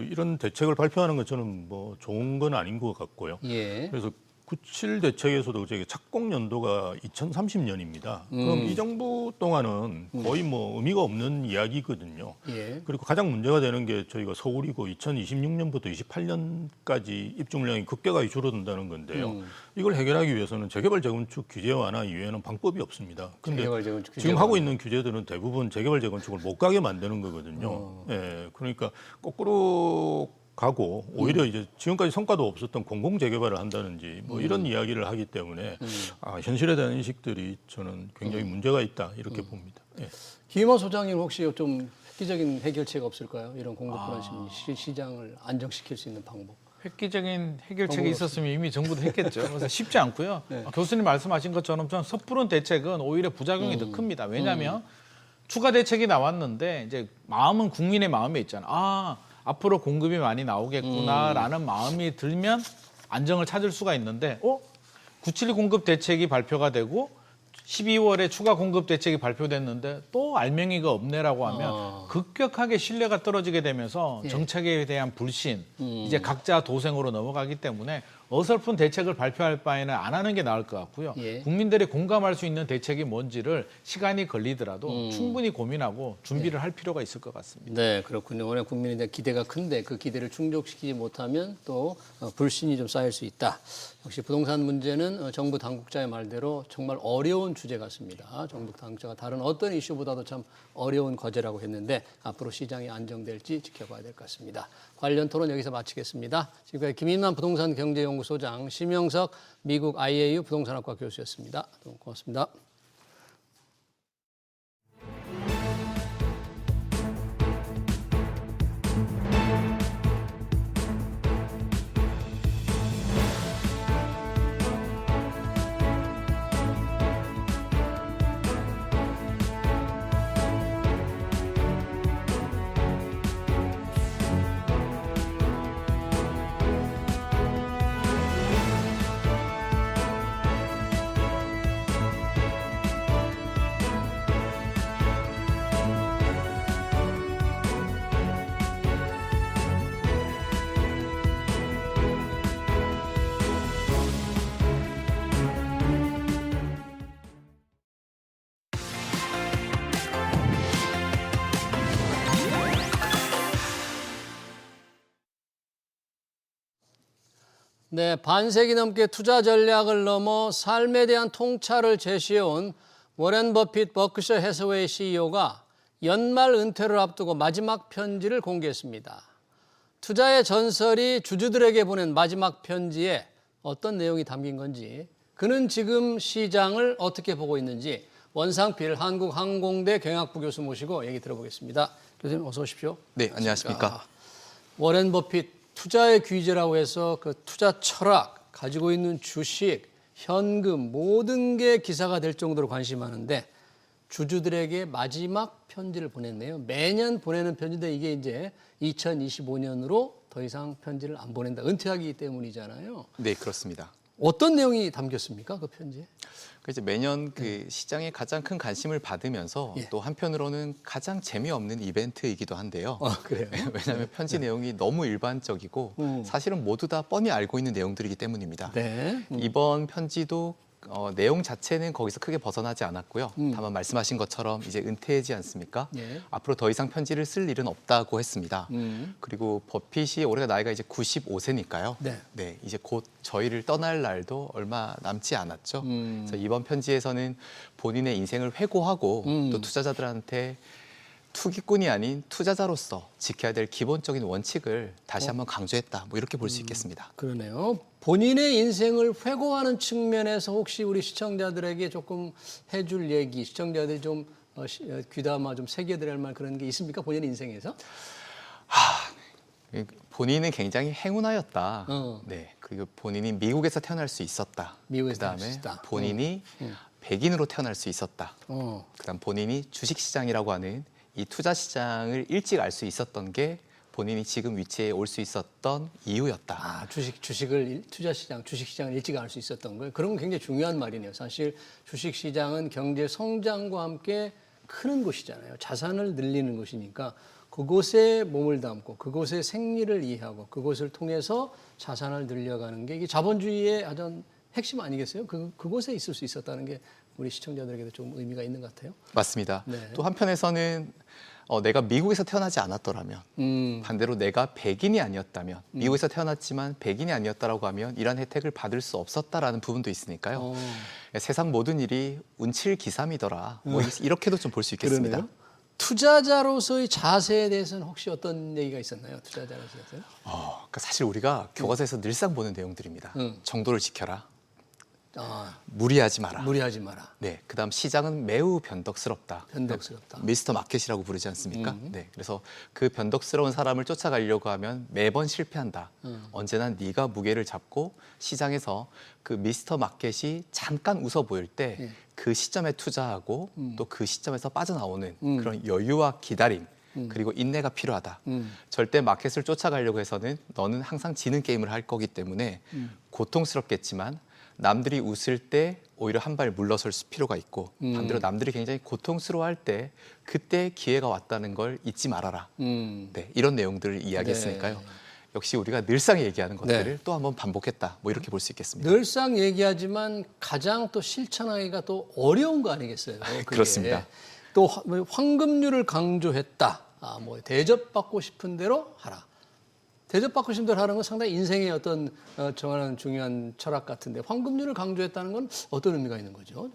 이런 대책을 발표하는 건 저는 뭐 좋은 건 아닌 것 같고요. 예. 그래서 97 대책에서도 저기 착공 연도가 2030년입니다. 그럼 이 정부 동안은 거의 뭐 의미가 없는 이야기거든요. 예. 그리고 가장 문제가 되는 게 저희가 서울이고 2026년부터 28년까지 입주 물량이 급격하게 줄어든다는 건데요. 이걸 해결하기 위해서는 재개발 재건축 규제 완화 이외에는 방법이 없습니다. 근데 재개발 재건축 규제 지금 하고 완화. 있는 규제들은 대부분 재개발 재건축을 못 가게 만드는 거거든요. 예, 그러니까 거꾸로 가고 오히려 이제 지금까지 성과도 없었던 공공 재개발을 한다든지 뭐 이런 이야기를 하기 때문에 현실에 대한 인식들이 저는 굉장히 문제가 있다 이렇게 봅니다. 예. 김임원 소장님 혹시 좀 획기적인 해결책 없을까요? 이런 공급 불안 심리 시장을 안정시킬 수 있는 방법. 획기적인 해결책이 있었으면 이미 정부도 했겠죠. 그래서 쉽지 않고요. 교수님 말씀하신 것처럼 전 섣부른 대책은 오히려 부작용이 더 큽니다. 왜냐하면 추가 대책이 나왔는데 이제 마음은 국민의 마음에 있잖아요. 앞으로 공급이 많이 나오겠구나라는 마음이 들면 안정을 찾을 수가 있는데 97 공급 대책이 발표가 되고 12월에 추가 공급 대책이 발표됐는데 또 알맹이가 없네라고 하면 급격하게 신뢰가 떨어지게 되면서 정책에 대한 불신, 이제 각자 도생으로 넘어가기 때문에 어설픈 대책을 발표할 바에는 안 하는 게 나을 것 같고요. 예. 국민들이 공감할 수 있는 대책이 뭔지를 시간이 걸리더라도 충분히 고민하고 준비를 할 필요가 있을 것 같습니다. 네, 그렇군요. 워낙 국민에 대한 기대가 큰데 그 기대를 충족시키지 못하면 또 불신이 좀 쌓일 수 있다. 역시 부동산 문제는 정부 당국자의 말대로 정말 어려운 주제 같습니다. 정부 당국자가 다른 어떤 이슈보다도 참 어려운 과제라고 했는데 앞으로 시장이 안정될지 지켜봐야 될 것 같습니다. 관련 토론 여기서 마치겠습니다. 지금까지 김인만 부동산 경제연구소장, 심영석 미국 IAU 부동산학과 교수였습니다. 고맙습니다. 네, 반세기 넘게 투자 전략을 넘어 삶에 대한 통찰을 제시해온 워렌 버핏 버크셔 해서웨이 CEO가 연말 은퇴를 앞두고 마지막 편지를 공개했습니다. 투자의 전설이 주주들에게 보낸 마지막 편지에 어떤 내용이 담긴 건지, 그는 지금 시장을 어떻게 보고 있는지 원상필 한국항공대 경영학부 교수 모시고 얘기 들어보겠습니다. 교수님 어서 오십시오. 네, 안녕하십니까. 워렌 버핏 투자의 귀재라고 해서 그 투자 철학, 가지고 있는 주식, 현금 모든 게 기사가 될 정도로 관심이 많은데 주주들에게 마지막 편지를 보냈네요. 매년 보내는 편지인데 이게 이제 2025년으로 더 이상 편지를 안 보낸다. 은퇴하기 때문이잖아요. 네, 그렇습니다. 어떤 내용이 담겼습니까? 그 편지에? 이제 매년 그 시장에 가장 큰 관심을 받으면서 예. 또 한편으로는 가장 재미없는 이벤트이기도 한데요. 그래요? 왜냐하면 편지 내용이 너무 일반적이고 사실은 모두 다 뻔히 알고 있는 내용들이기 때문입니다. 네. 이번 편지도 내용 자체는 거기서 크게 벗어나지 않았고요. 다만 말씀하신 것처럼 이제 은퇴하지 않습니까? 예. 앞으로 더 이상 편지를 쓸 일은 없다고 했습니다. 그리고 버핏이 올해가 나이가 이제 95세니까요. 네. 이제 곧 저희를 떠날 날도 얼마 남지 않았죠. 그래서 이번 편지에서는 본인의 인생을 회고하고 또 투자자들한테 투기꾼이 아닌 투자자로서 지켜야 될 기본적인 원칙을 다시 한번 강조했다. 뭐 이렇게 볼 수 있겠습니다. 그러네요. 본인의 인생을 회고하는 측면에서 혹시 우리 시청자들에게 조금 해줄 얘기, 시청자들이 좀 귀담아 좀 새겨드릴 말 그런 게 있습니까? 본인의 인생에서? 본인은 굉장히 행운아였다. 어. 네. 그리고 본인이 미국에서 태어날 수 있었다. 미국에서 태어날 그다음에 수 있다. 본인이 백인으로 태어날 수 있었다. 그다음 본인이 주식시장이라고 하는 이 투자 시장을 일찍 알 수 있었던 게 본인이 지금 위치에 올 수 있었던 이유였다. 주식을 주식시장을 일찍 알 수 있었던 거예요. 그런 건 굉장히 중요한 말이네요. 사실 주식시장은 경제 성장과 함께 크는 곳이잖아요. 자산을 늘리는 곳이니까 그곳에 몸을 담고 그곳의 생리를 이해하고 그곳을 통해서 자산을 늘려가는 게 이게 자본주의의 가장 핵심 아니겠어요? 그곳에 있을 수 있었다는 게 우리 시청자들에게도 좀 의미가 있는 것 같아요. 맞습니다. 네. 또 한편에서는 내가 미국에서 태어나지 않았더라면 반대로 내가 백인이 아니었다면 미국에서 태어났지만 백인이 아니었다라고 하면 이런 혜택을 받을 수 없었다라는 부분도 있으니까요. 세상 모든 일이 운칠기삼이더라. 뭐 이렇게도 좀 볼 수 있겠습니다. 그러네요. 투자자로서의 자세에 대해서는 혹시 어떤 얘기가 있었나요? 투자자로서요? 그러니까 사실 우리가 교과서에서 늘상 보는 내용들입니다. 정도를 지켜라. 무리하지 마라. 무리하지 마라. 네, 그다음 시장은 매우 변덕스럽다. 변덕스럽다. 미스터 마켓이라고 부르지 않습니까? 네, 그래서 그 변덕스러운 사람을 쫓아가려고 하면 매번 실패한다. 언제나 네가 무게를 잡고 시장에서 그 미스터 마켓이 잠깐 웃어 보일 때 그 시점에 투자하고 또 그 시점에서 빠져나오는 그런 여유와 기다림. 그리고 인내가 필요하다. 절대 마켓을 쫓아가려고 해서는 너는 항상 지는 게임을 할 거기 때문에 고통스럽겠지만 남들이 웃을 때 오히려 한 발 물러설 필요가 있고 반대로 남들이 굉장히 고통스러워할 때 그때 기회가 왔다는 걸 잊지 말아라. 네, 이런 내용들을 이야기했으니까요. 네. 역시 우리가 늘상 얘기하는 것들을 또 한번 반복했다. 뭐 이렇게 볼 수 있겠습니다. 늘상 얘기하지만 가장 또 실천하기가 또 어려운 거 아니겠어요? 그게. 그렇습니다. 또 황금률을 강조했다. 뭐 대접받고 싶은 대로 하라. 대접받고 싶은 대로 하는 건 상당히 인생의 어떤 정하는 중요한 철학 같은데 황금률을 강조했다는 건 어떤 의미가 있는 거죠?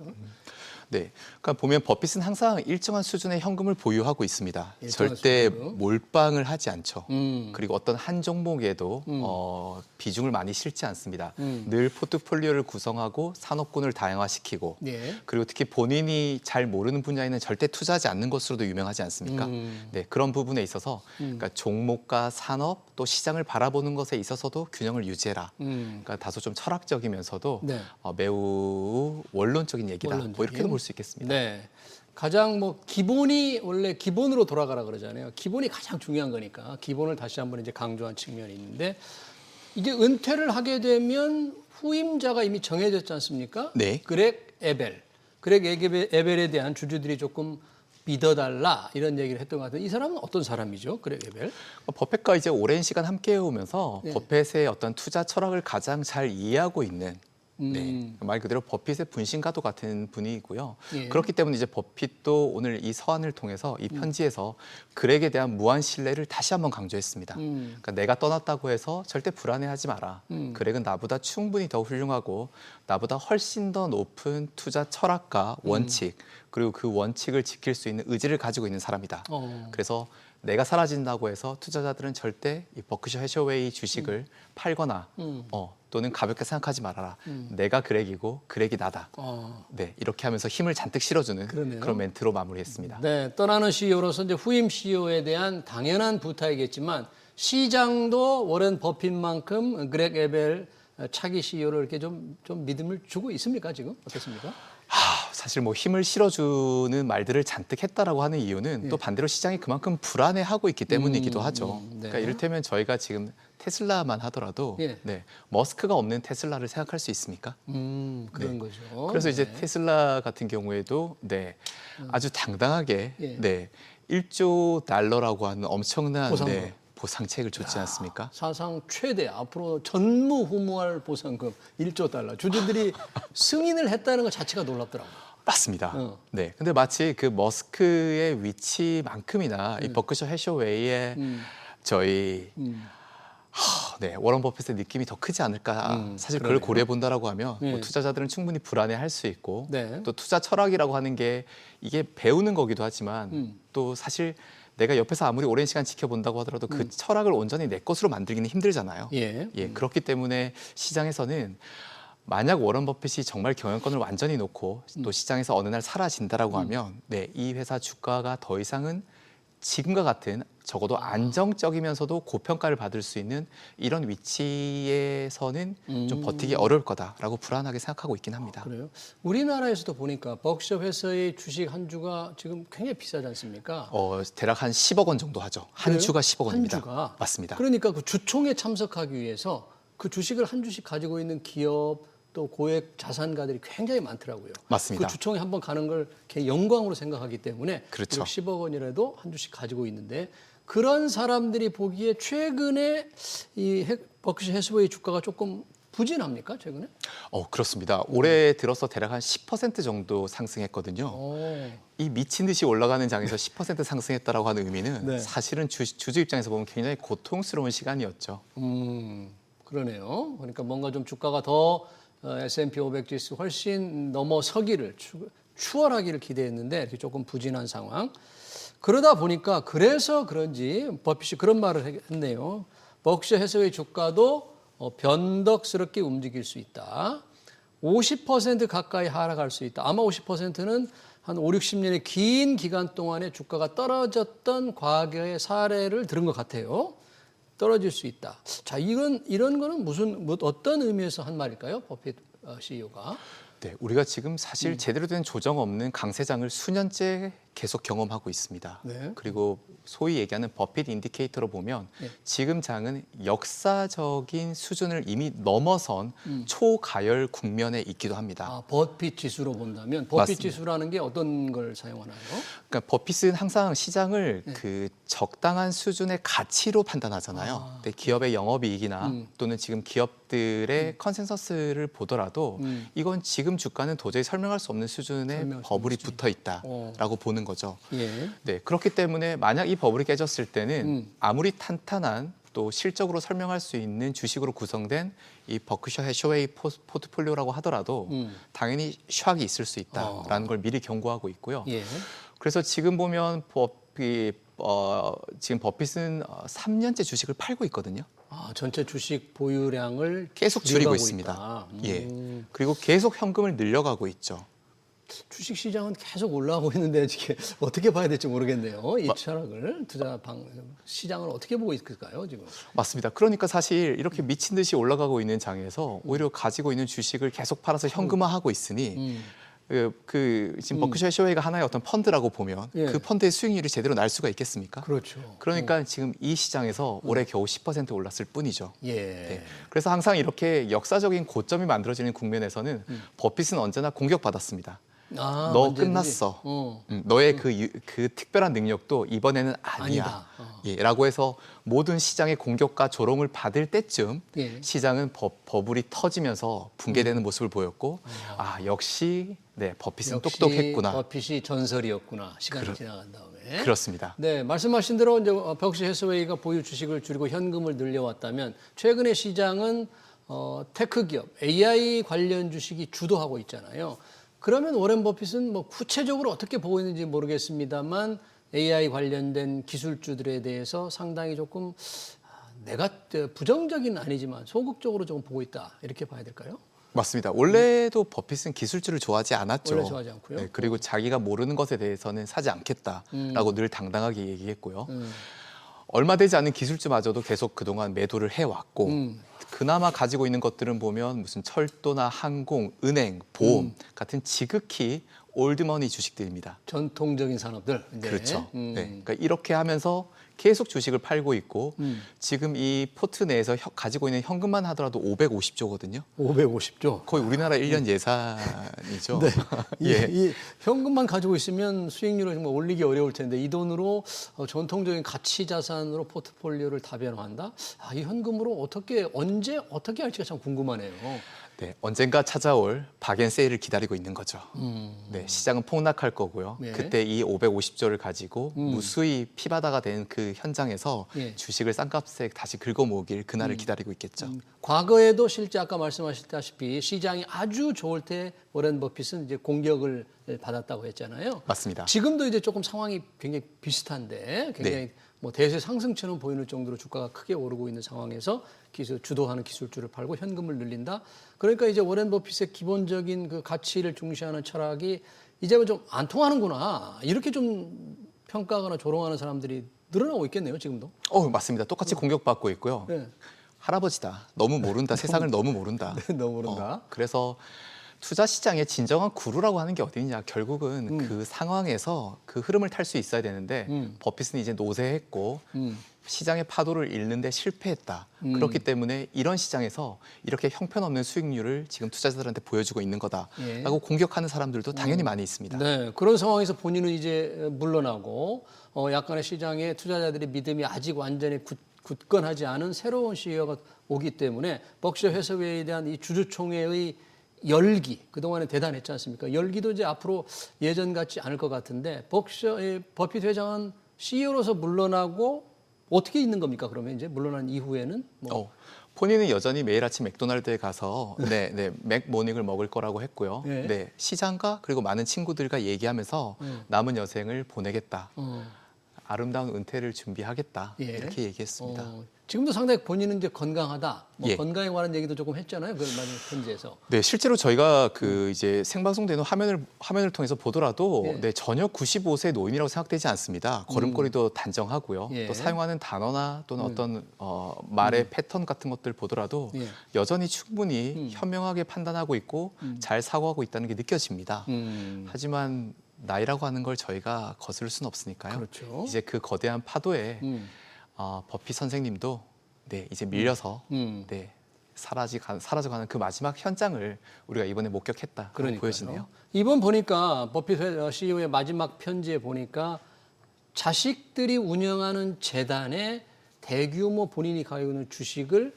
네, 그러니까 보면 버핏은 항상 일정한 수준의 현금을 보유하고 있습니다. 일정한 절대 수준으로. 몰빵을 하지 않죠. 그리고 어떤 한 종목에도 비중을 많이 실지 않습니다. 늘 포트폴리오를 구성하고 산업군을 다양화시키고 네. 그리고 특히 본인이 잘 모르는 분야에는 절대 투자하지 않는 것으로도 유명하지 않습니까? 네, 그런 부분에 있어서 그러니까 종목과 산업 또 시장을 바라보는 것에 있어서도 균형을 유지해라. 그러니까 다소 좀 철학적이면서도 네. 매우 원론적인 얘기다. 뭐 이렇게도 볼 수 있겠습니다. 네. 가장 기본이 원래 기본으로 돌아가라 그러잖아요. 기본이 가장 중요한 거니까 기본을 다시 한번 이제 강조한 측면이 있는데 이게 은퇴를 하게 되면 후임자가 이미 정해졌지 않습니까? 네. 그렉 에벨에 대한 주주들이 조금 믿어달라 이런 얘기를 했던 것 같은데 이 사람은 어떤 사람이죠? 그렉 에벨? 버핏과 이제 오랜 시간 함께 해오면서 버핏의 어떤 투자 철학을 가장 잘 이해하고 있는 네, 말 그대로 버핏의 분신과도 같은 분이고요. 예. 그렇기 때문에 이제 버핏도 오늘 이 서한을 통해서 이 편지에서 그렉에 대한 무한 신뢰를 다시 한번 강조했습니다. 그러니까 내가 떠났다고 해서 절대 불안해하지 마라. 그렉은 나보다 충분히 더 훌륭하고 나보다 훨씬 더 높은 투자 철학과 원칙 그리고 그 원칙을 지킬 수 있는 의지를 가지고 있는 사람이다. 그래서 내가 사라진다고 해서 투자자들은 절대 이 버크셔 해셔웨이 주식을 팔거나 또는 가볍게 생각하지 말아라. 내가 그렉이고 그렉이 나다. 네, 이렇게 하면서 힘을 잔뜩 실어주는 그러네요. 그런 멘트로 마무리했습니다. 네, 떠나는 CEO로서 이제 후임 CEO에 대한 당연한 부탁이겠지만 시장도 워렌 버핏만큼 그렉 에벨 차기 CEO를 이렇게 좀 믿음을 주고 있습니까 지금 어떻습니까? 사실 뭐 힘을 실어주는 말들을 잔뜩 했다라고 하는 이유는 또 반대로 시장이 그만큼 불안해하고 있기 때문이기도 하죠. 네. 그러니까 이를테면 저희가 지금 테슬라만 하더라도 예. 네, 머스크가 없는 테슬라를 생각할 수 있습니까? 그런 거죠. 그래서 이제 네. 테슬라 같은 경우에도 네, 아주 당당하게 예. 네, 1조 달러라고 하는 엄청난 보상금. 네, 보상책을 줬지 않습니까? 사상 최대 앞으로 전무후무할 보상금 1조 달러. 주주들이 승인을 했다는 것 자체가 놀랍더라고요. 맞습니다. 네, 근데 마치 그 머스크의 위치만큼이나 이 버크셔 해셔웨이의 저희 네, 워런 버핏의 느낌이 더 크지 않을까. 사실 그걸 그러네요. 고려해 본다라고 하면 네. 뭐 투자자들은 충분히 불안해할 수 있고 네. 또 투자 철학이라고 하는 게 이게 배우는 거기도 하지만 또 사실 내가 옆에서 아무리 오랜 시간 지켜본다고 하더라도 그 철학을 온전히 내 것으로 만들기는 힘들잖아요. 예. 그렇기 때문에 시장에서는 만약 워런 버핏이 정말 경영권을 완전히 놓고 또 시장에서 어느 날 사라진다라고 하면 네, 이 회사 주가가 더 이상은 지금과 같은 적어도 안정적이면서도 고평가를 받을 수 있는 이런 위치에서는 좀 버티기 어려울 거다라고 불안하게 생각하고 있긴 합니다. 그래요. 우리나라에서도 보니까 버크셔 회사의 주식 한 주가 지금 굉장히 비싸지 않습니까? 대략 한 10억 원 정도 하죠. 한 그래요? 주가 10억 원입니다. 한 주가. 맞습니다. 그러니까 그 주총에 참석하기 위해서 그 주식을 한 주씩 가지고 있는 기업 또 고액 자산가들이 굉장히 많더라고요. 맞습니다. 그 주총에 한번 가는 걸 개 영광으로 생각하기 때문에 그렇죠. 10억 원이라도 한 주씩 가지고 있는데 그런 사람들이 보기에 최근에 이 버크셔 해서웨이 주가가 조금 부진합니까 최근에? 그렇습니다. 올해 들어서 대략 한 10% 정도 상승했거든요. 이 미친 듯이 올라가는 장에서 10% 상승했다라고 하는 의미는 네. 사실은 주주 입장에서 보면 굉장히 고통스러운 시간이었죠. 그러네요. 그러니까 뭔가 좀 주가가 더 S&P 500 지수 훨씬 넘어서기를 추월하기를 기대했는데 이렇게 조금 부진한 상황. 그러다 보니까 그래서 그런지 버핏이 그런 말을 했네요. 버크셔 해서웨이 주가도 변덕스럽게 움직일 수 있다. 50% 가까이 하락할 수 있다. 아마 50%는 한 5, 60년의 긴 기간 동안에 주가가 떨어졌던 과거의 사례를 들은 것 같아요. 떨어질 수 있다. 자, 이런 거는 어떤 의미에서 한 말일까요? 버핏 CEO가. 네, 우리가 지금 사실 제대로 된 조정 없는 강세장을 수년째 계속 경험하고 있습니다. 네. 그리고 소위 얘기하는 버핏 인디케이터로 보면 네. 지금 장은 역사적인 수준을 이미 넘어선 초가열 국면에 있기도 합니다. 아, 버핏 지수로 본다면 버핏 맞습니다. 지수라는 게 어떤 걸 사용하나요? 그러니까 버핏은 항상 시장을 그 적당한 수준의 가치로 판단하잖아요. 근데 기업의 영업이익이나 또는 지금 기업들의 컨센서스를 보더라도 이건 지금 주가는 도저히 설명할 수 없는 수준의 설명할 수 버블이 없는 붙어 있다라고 보는 거죠. 예. 네, 그렇기 때문에 만약 이 버블이 깨졌을 때는 아무리 탄탄한 또 실적으로 설명할 수 있는 주식으로 구성된 이 버크셔 해셔웨이 포트폴리오라고 하더라도 당연히 샥이 있을 수 있다라는 걸 미리 경고하고 있고요. 예. 그래서 지금 보면 지금 버핏은 3년째 주식을 팔고 있거든요. 아, 전체 주식 보유량을 계속 줄이고 늘어가고 있습니다. 있다. 예. 그리고 계속 현금을 늘려가고 있죠. 주식 시장은 계속 올라가고 있는데 이게 어떻게 봐야 될지 모르겠네요. 이 철학을 시장을 어떻게 보고 있을까요, 지금? 맞습니다. 그러니까 사실 이렇게 미친 듯이 올라가고 있는 장에서 오히려 가지고 있는 주식을 계속 팔아서 현금화하고 있으니 지금 버크셔 해셔웨이가 하나의 어떤 펀드라고 보면 예. 그 펀드의 수익률이 제대로 날 수가 있겠습니까? 그렇죠. 그러니까 지금 이 시장에서 올해 겨우 10% 올랐을 뿐이죠. 예. 네. 그래서 항상 이렇게 역사적인 고점이 만들어지는 국면에서는 버핏은 언제나 공격받았습니다. 아, 너 언제든지. 끝났어. 너의 그 특별한 능력도 이번에는 아니야. 아니다. 예, 라고 해서 모든 시장의 공격과 조롱을 받을 때쯤 예. 시장은 버블이 터지면서 붕괴되는 모습을 보였고 역시 네, 버핏은 역시 똑똑했구나. 버핏이 전설이었구나. 시간이 지나간 다음에. 그렇습니다. 네, 말씀하신 대로 이제 벅시 해서웨이가 보유 주식을 줄이고 현금을 늘려왔다면 최근에 시장은 테크 기업, AI 관련 주식이 주도하고 있잖아요. 그러면 워렌 버핏은 뭐 구체적으로 어떻게 보고 있는지 모르겠습니다만 AI 관련된 기술주들에 대해서 상당히 조금 내가 부정적인 아니지만 소극적으로 좀 보고 있다. 이렇게 봐야 될까요? 맞습니다. 원래도 버핏은 기술주를 좋아하지 않았죠. 원래 좋아하지 않고요. 네, 그리고 자기가 모르는 것에 대해서는 사지 않겠다라고 늘 당당하게 얘기했고요. 얼마 되지 않은 기술주마저도 계속 그동안 매도를 해왔고 그나마 가지고 있는 것들은 보면 무슨 철도나 항공, 은행, 보험 같은 지극히 올드머니 주식들입니다. 전통적인 산업들. 네. 그렇죠. 네. 그러니까 이렇게 하면서 계속 주식을 팔고 있고 지금 이 포트 내에서 가지고 있는 현금만 하더라도 550조거든요. 550조. 거의 우리나라 1년 예산이죠. 네. 예. 이 현금만 가지고 있으면 수익률을 정말 올리기 어려울 텐데 이 돈으로 전통적인 가치 자산으로 포트폴리오를 다변화한다. 이 현금으로 언제 어떻게 할지가 참 궁금하네요. 네, 언젠가 찾아올 박앤세일을 기다리고 있는 거죠. 네, 시장은 폭락할 거고요. 네. 그때 이 550조를 가지고 무수히 피바다가 된 그 현장에서 예. 주식을 싼값에 다시 긁어모으길 그날을 기다리고 있겠죠. 과거에도 실제 아까 말씀하셨다시피 시장이 아주 좋을 때 워렌 버핏은 이제 공격을 받았다고 했잖아요. 맞습니다. 지금도 이제 조금 상황이 굉장히 비슷한데 굉장히 뭐 대세 상승처럼 보이는 정도로 주가가 크게 오르고 있는 상황에서 주도하는 기술주를 팔고 현금을 늘린다. 그러니까 이제 워렌 버핏의 기본적인 그 가치를 중시하는 철학이 이제는 좀 안 통하는구나. 이렇게 좀 평가하거나 조롱하는 사람들이 늘어나고 있겠네요, 지금도. 맞습니다. 똑같이 공격받고 있고요. 네. 할아버지다. 너무 모른다. 세상을 너무 모른다. 너무 모른다. 그래서 투자 시장의 진정한 구루라고 하는 게 어디냐. 결국은 그 상황에서 그 흐름을 탈 수 있어야 되는데 버핏은 이제 노쇠했고 시장의 파도를 읽는데 실패했다. 그렇기 때문에 이런 시장에서 이렇게 형편없는 수익률을 지금 투자자들한테 보여주고 있는 거다라고 공격하는 사람들도 당연히 많이 있습니다. 네, 그런 상황에서 본인은 이제 물러나고 약간의 시장에 투자자들의 믿음이 아직 완전히 굳건하지 않은 새로운 CEO가 오기 때문에 벅셔 해서웨이에 대한 이 주주총회의 열기 그동안에 대단했지 않습니까? 열기도 이제 앞으로 예전 같지 않을 것 같은데 버핏 회장은 CEO로서 물러나고 어떻게 있는 겁니까? 그러면 이제 물러난 이후에는 본인은 여전히 매일 아침 맥도날드에 가서 맥모닝을 먹을 거라고 했고요. 네. 네, 시장과 그리고 많은 친구들과 얘기하면서 남은 여생을 보내겠다. 아름다운 은퇴를 준비하겠다. 예. 이렇게 얘기했습니다. 지금도 상당히 본인은 이제 건강하다. 예. 건강에 관한 얘기도 조금 했잖아요. 그 마지막 편지에서. 네, 실제로 저희가 그 이제 생방송되는 화면을 통해서 보더라도 예. 전혀 95세 노인이라고 생각되지 않습니다. 걸음걸이도 단정하고요. 예. 또 사용하는 단어나 또는 어떤 말의 패턴 같은 것들 보더라도 예. 여전히 충분히 현명하게 판단하고 있고 잘 사고하고 있다는 게 느껴집니다. 하지만 나이라고 하는 걸 저희가 거스를 수는 없으니까요. 그렇죠. 이제 그 거대한 파도에 버핏 선생님도 이제 밀려서 사라져가는 그 마지막 현장을 우리가 이번에 목격했다. 그러니까요. 보여지네요. 이번 보니까 버핏 CEO의 마지막 편지에 보니까 자식들이 운영하는 재단에 대규모 본인이 가지고 있는 주식을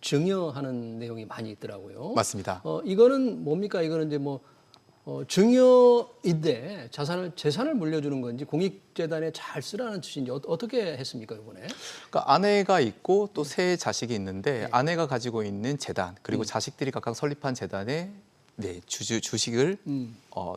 증여하는 내용이 많이 있더라고요. 맞습니다. 이거는 뭡니까? 이거는 이제 증여인데 재산을 물려주는 건지 공익재단에 잘 쓰라는 뜻인지 어떻게 했습니까 이번에? 그러니까 아내가 있고 또 세 자식이 있는데 아내가 가지고 있는 재단 그리고 자식들이 각각 설립한 재단에 주식을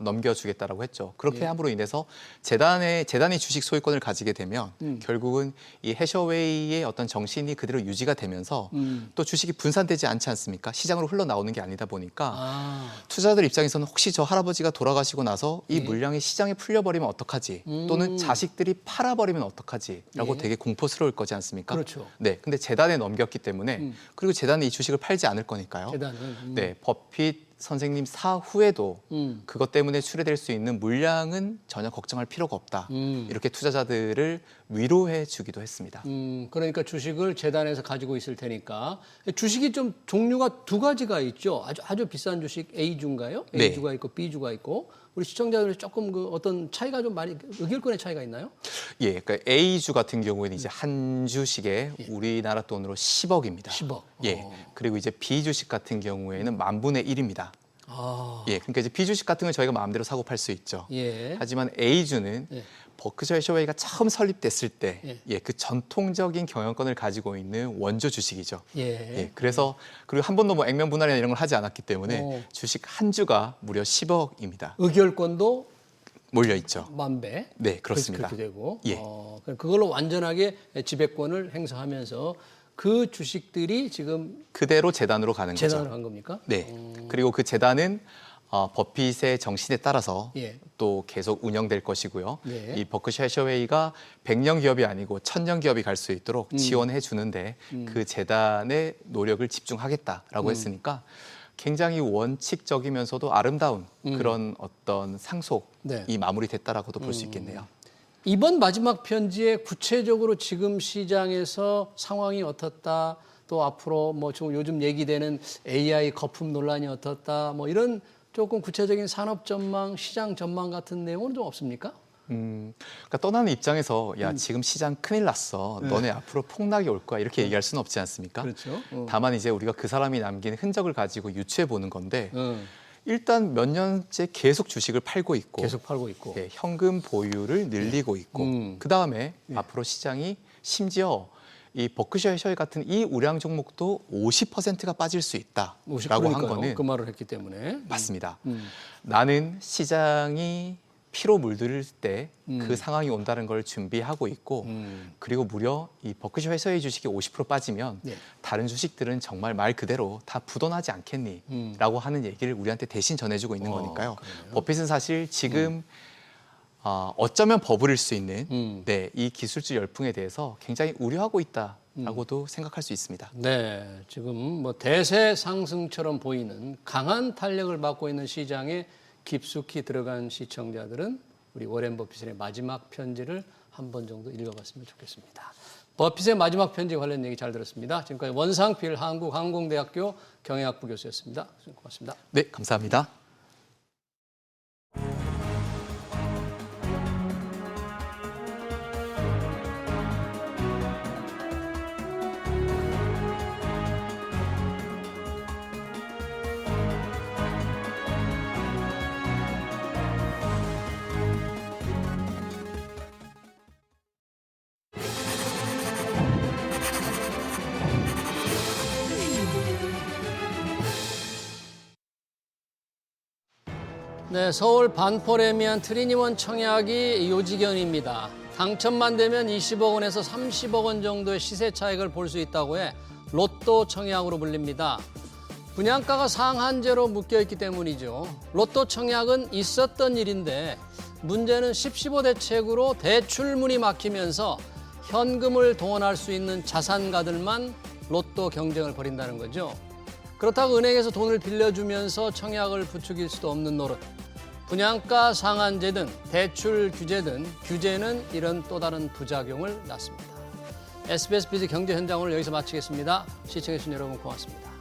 넘겨주겠다라고 했죠. 그렇게 함으로 인해서 재단이 주식 소유권을 가지게 되면 결국은 이 해셔웨이의 어떤 정신이 그대로 유지가 되면서 또 주식이 분산되지 않지 않습니까? 시장으로 흘러나오는 게 아니다 보니까 투자자들 입장에서는 혹시 저 할아버지가 돌아가시고 나서 이 물량이 시장에 풀려버리면 어떡하지? 또는 자식들이 팔아버리면 어떡하지?라고 되게 공포스러울 거지 않습니까? 그렇죠. 네, 근데 재단에 넘겼기 때문에 그리고 재단이 이 주식을 팔지 않을 거니까요. 재단은 네, 버핏 선생님 사후에도 그것 때문에 출회될 수 있는 물량은 전혀 걱정할 필요가 없다. 이렇게 투자자들을 위로해 주기도 했습니다. 그러니까 주식을 재단에서 가지고 있을 테니까 주식이 좀 종류가 두 가지가 있죠. 아주 비싼 주식 A주인가요? 네. A주가 있고 B주가 있고 우리 시청자들이 조금 그 어떤 차이가 좀 많이 의견권의 차이가 있나요? 예, 그러니까 A주 같은 경우에는 이제 한 주식에 우리나라 돈으로 10억입니다. 10억. 예. 그리고 이제 B주식 같은 경우에는 10,000분의 1입니다. 아, 예, 그러니까 이제 B주식 같은 걸 저희가 마음대로 사고 팔 수 있죠. 예. 하지만 A주는 예. 버크셔 해서웨이가 처음 설립됐을 때, 예. 예, 그 전통적인 경영권을 가지고 있는 원조 주식이죠. 예. 예, 그래서 그리고 한 번도 뭐 액면 분할이나 이런 걸 하지 않았기 때문에 주식 한 주가 무려 10억입니다. 의결권도 몰려 있죠. 10,000배. 네, 그렇습니다. 그렇게 되고. 예. 그걸로 완전하게 지배권을 행사하면서 그 주식들이 지금 그대로 재단으로 가는 재단으로 거죠. 간 겁니까? 네. 그리고 그 재단은 버핏의 정신에 따라서 예. 또 계속 운영될 것이고요. 예. 이 버크셔 해서웨이가 100년 기업이 아니고 1000년 기업이 갈 수 있도록 지원해 주는데 그 재단의 노력을 집중하겠다라고 했으니까 굉장히 원칙적이면서도 아름다운 그런 어떤 상속이 네. 마무리됐다라고도 볼 수 있겠네요. 이번 마지막 편지에 구체적으로 지금 시장에서 상황이 어떻다, 또 앞으로 뭐 지금 요즘 얘기되는 AI 거품 논란이 어떻다, 뭐 이런 조금 구체적인 산업 전망, 시장 전망 같은 내용은 좀 없습니까? 그러니까 떠나는 입장에서 야 지금 시장 큰일 났어. 너네 앞으로 폭락이 올 거야. 이렇게 얘기할 수는 없지 않습니까? 그렇죠. 다만 이제 우리가 그 사람이 남긴 흔적을 가지고 유추해 보는 건데 일단 몇 년째 계속 주식을 팔고 있고 계속 팔고 있고. 예, 현금 보유를 늘리고 있고 그 다음에 앞으로 시장이 심지어 이 버크셔 해셔웨이 같은 이 우량 종목도 50%가 빠질 수 있다라고 한 거는 그 말을 했기 때문에. 맞습니다. 나는 시장이 피로 물들 때 그 상황이 온다는 걸 준비하고 있고 그리고 무려 이 버크셔 해서웨이 주식이 50% 빠지면 네. 다른 주식들은 정말 말 그대로 다 부도나지 않겠니? 라고 하는 얘기를 우리한테 대신 전해주고 있는 거니까요. 버핏은 사실 지금 어쩌면 버블일 수 있는 네, 이 기술주 열풍에 대해서 굉장히 우려하고 있다라고도 생각할 수 있습니다. 네, 지금 뭐 대세 상승처럼 보이는 강한 탄력을 받고 있는 시장에 깊숙이 들어간 시청자들은 우리 워렌 버핏의 마지막 편지를 한 번 정도 읽어봤으면 좋겠습니다. 버핏의 마지막 편지 관련 얘기 잘 들었습니다. 지금까지 원상필 한국항공대학교 경영학부 교수였습니다. 고맙습니다. 네, 감사합니다. 네, 서울 반포레미안 트리니원 청약이 요지경입니다. 당첨만 되면 20억 원에서 30억 원 정도의 시세 차익을 볼 수 있다고 해 로또 청약으로 불립니다. 분양가가 상한제로 묶여있기 때문이죠. 로또 청약은 있었던 일인데 문제는 10-15 대책으로 대출문이 막히면서 현금을 동원할 수 있는 자산가들만 로또 경쟁을 벌인다는 거죠. 그렇다고 은행에서 돈을 빌려주면서 청약을 부추길 수도 없는 노릇. 분양가 상한제든 대출 규제든 규제는 이런 또 다른 부작용을 낳습니다. SBS 비즈 경제 현장 오늘 여기서 마치겠습니다. 시청해주신 여러분 고맙습니다.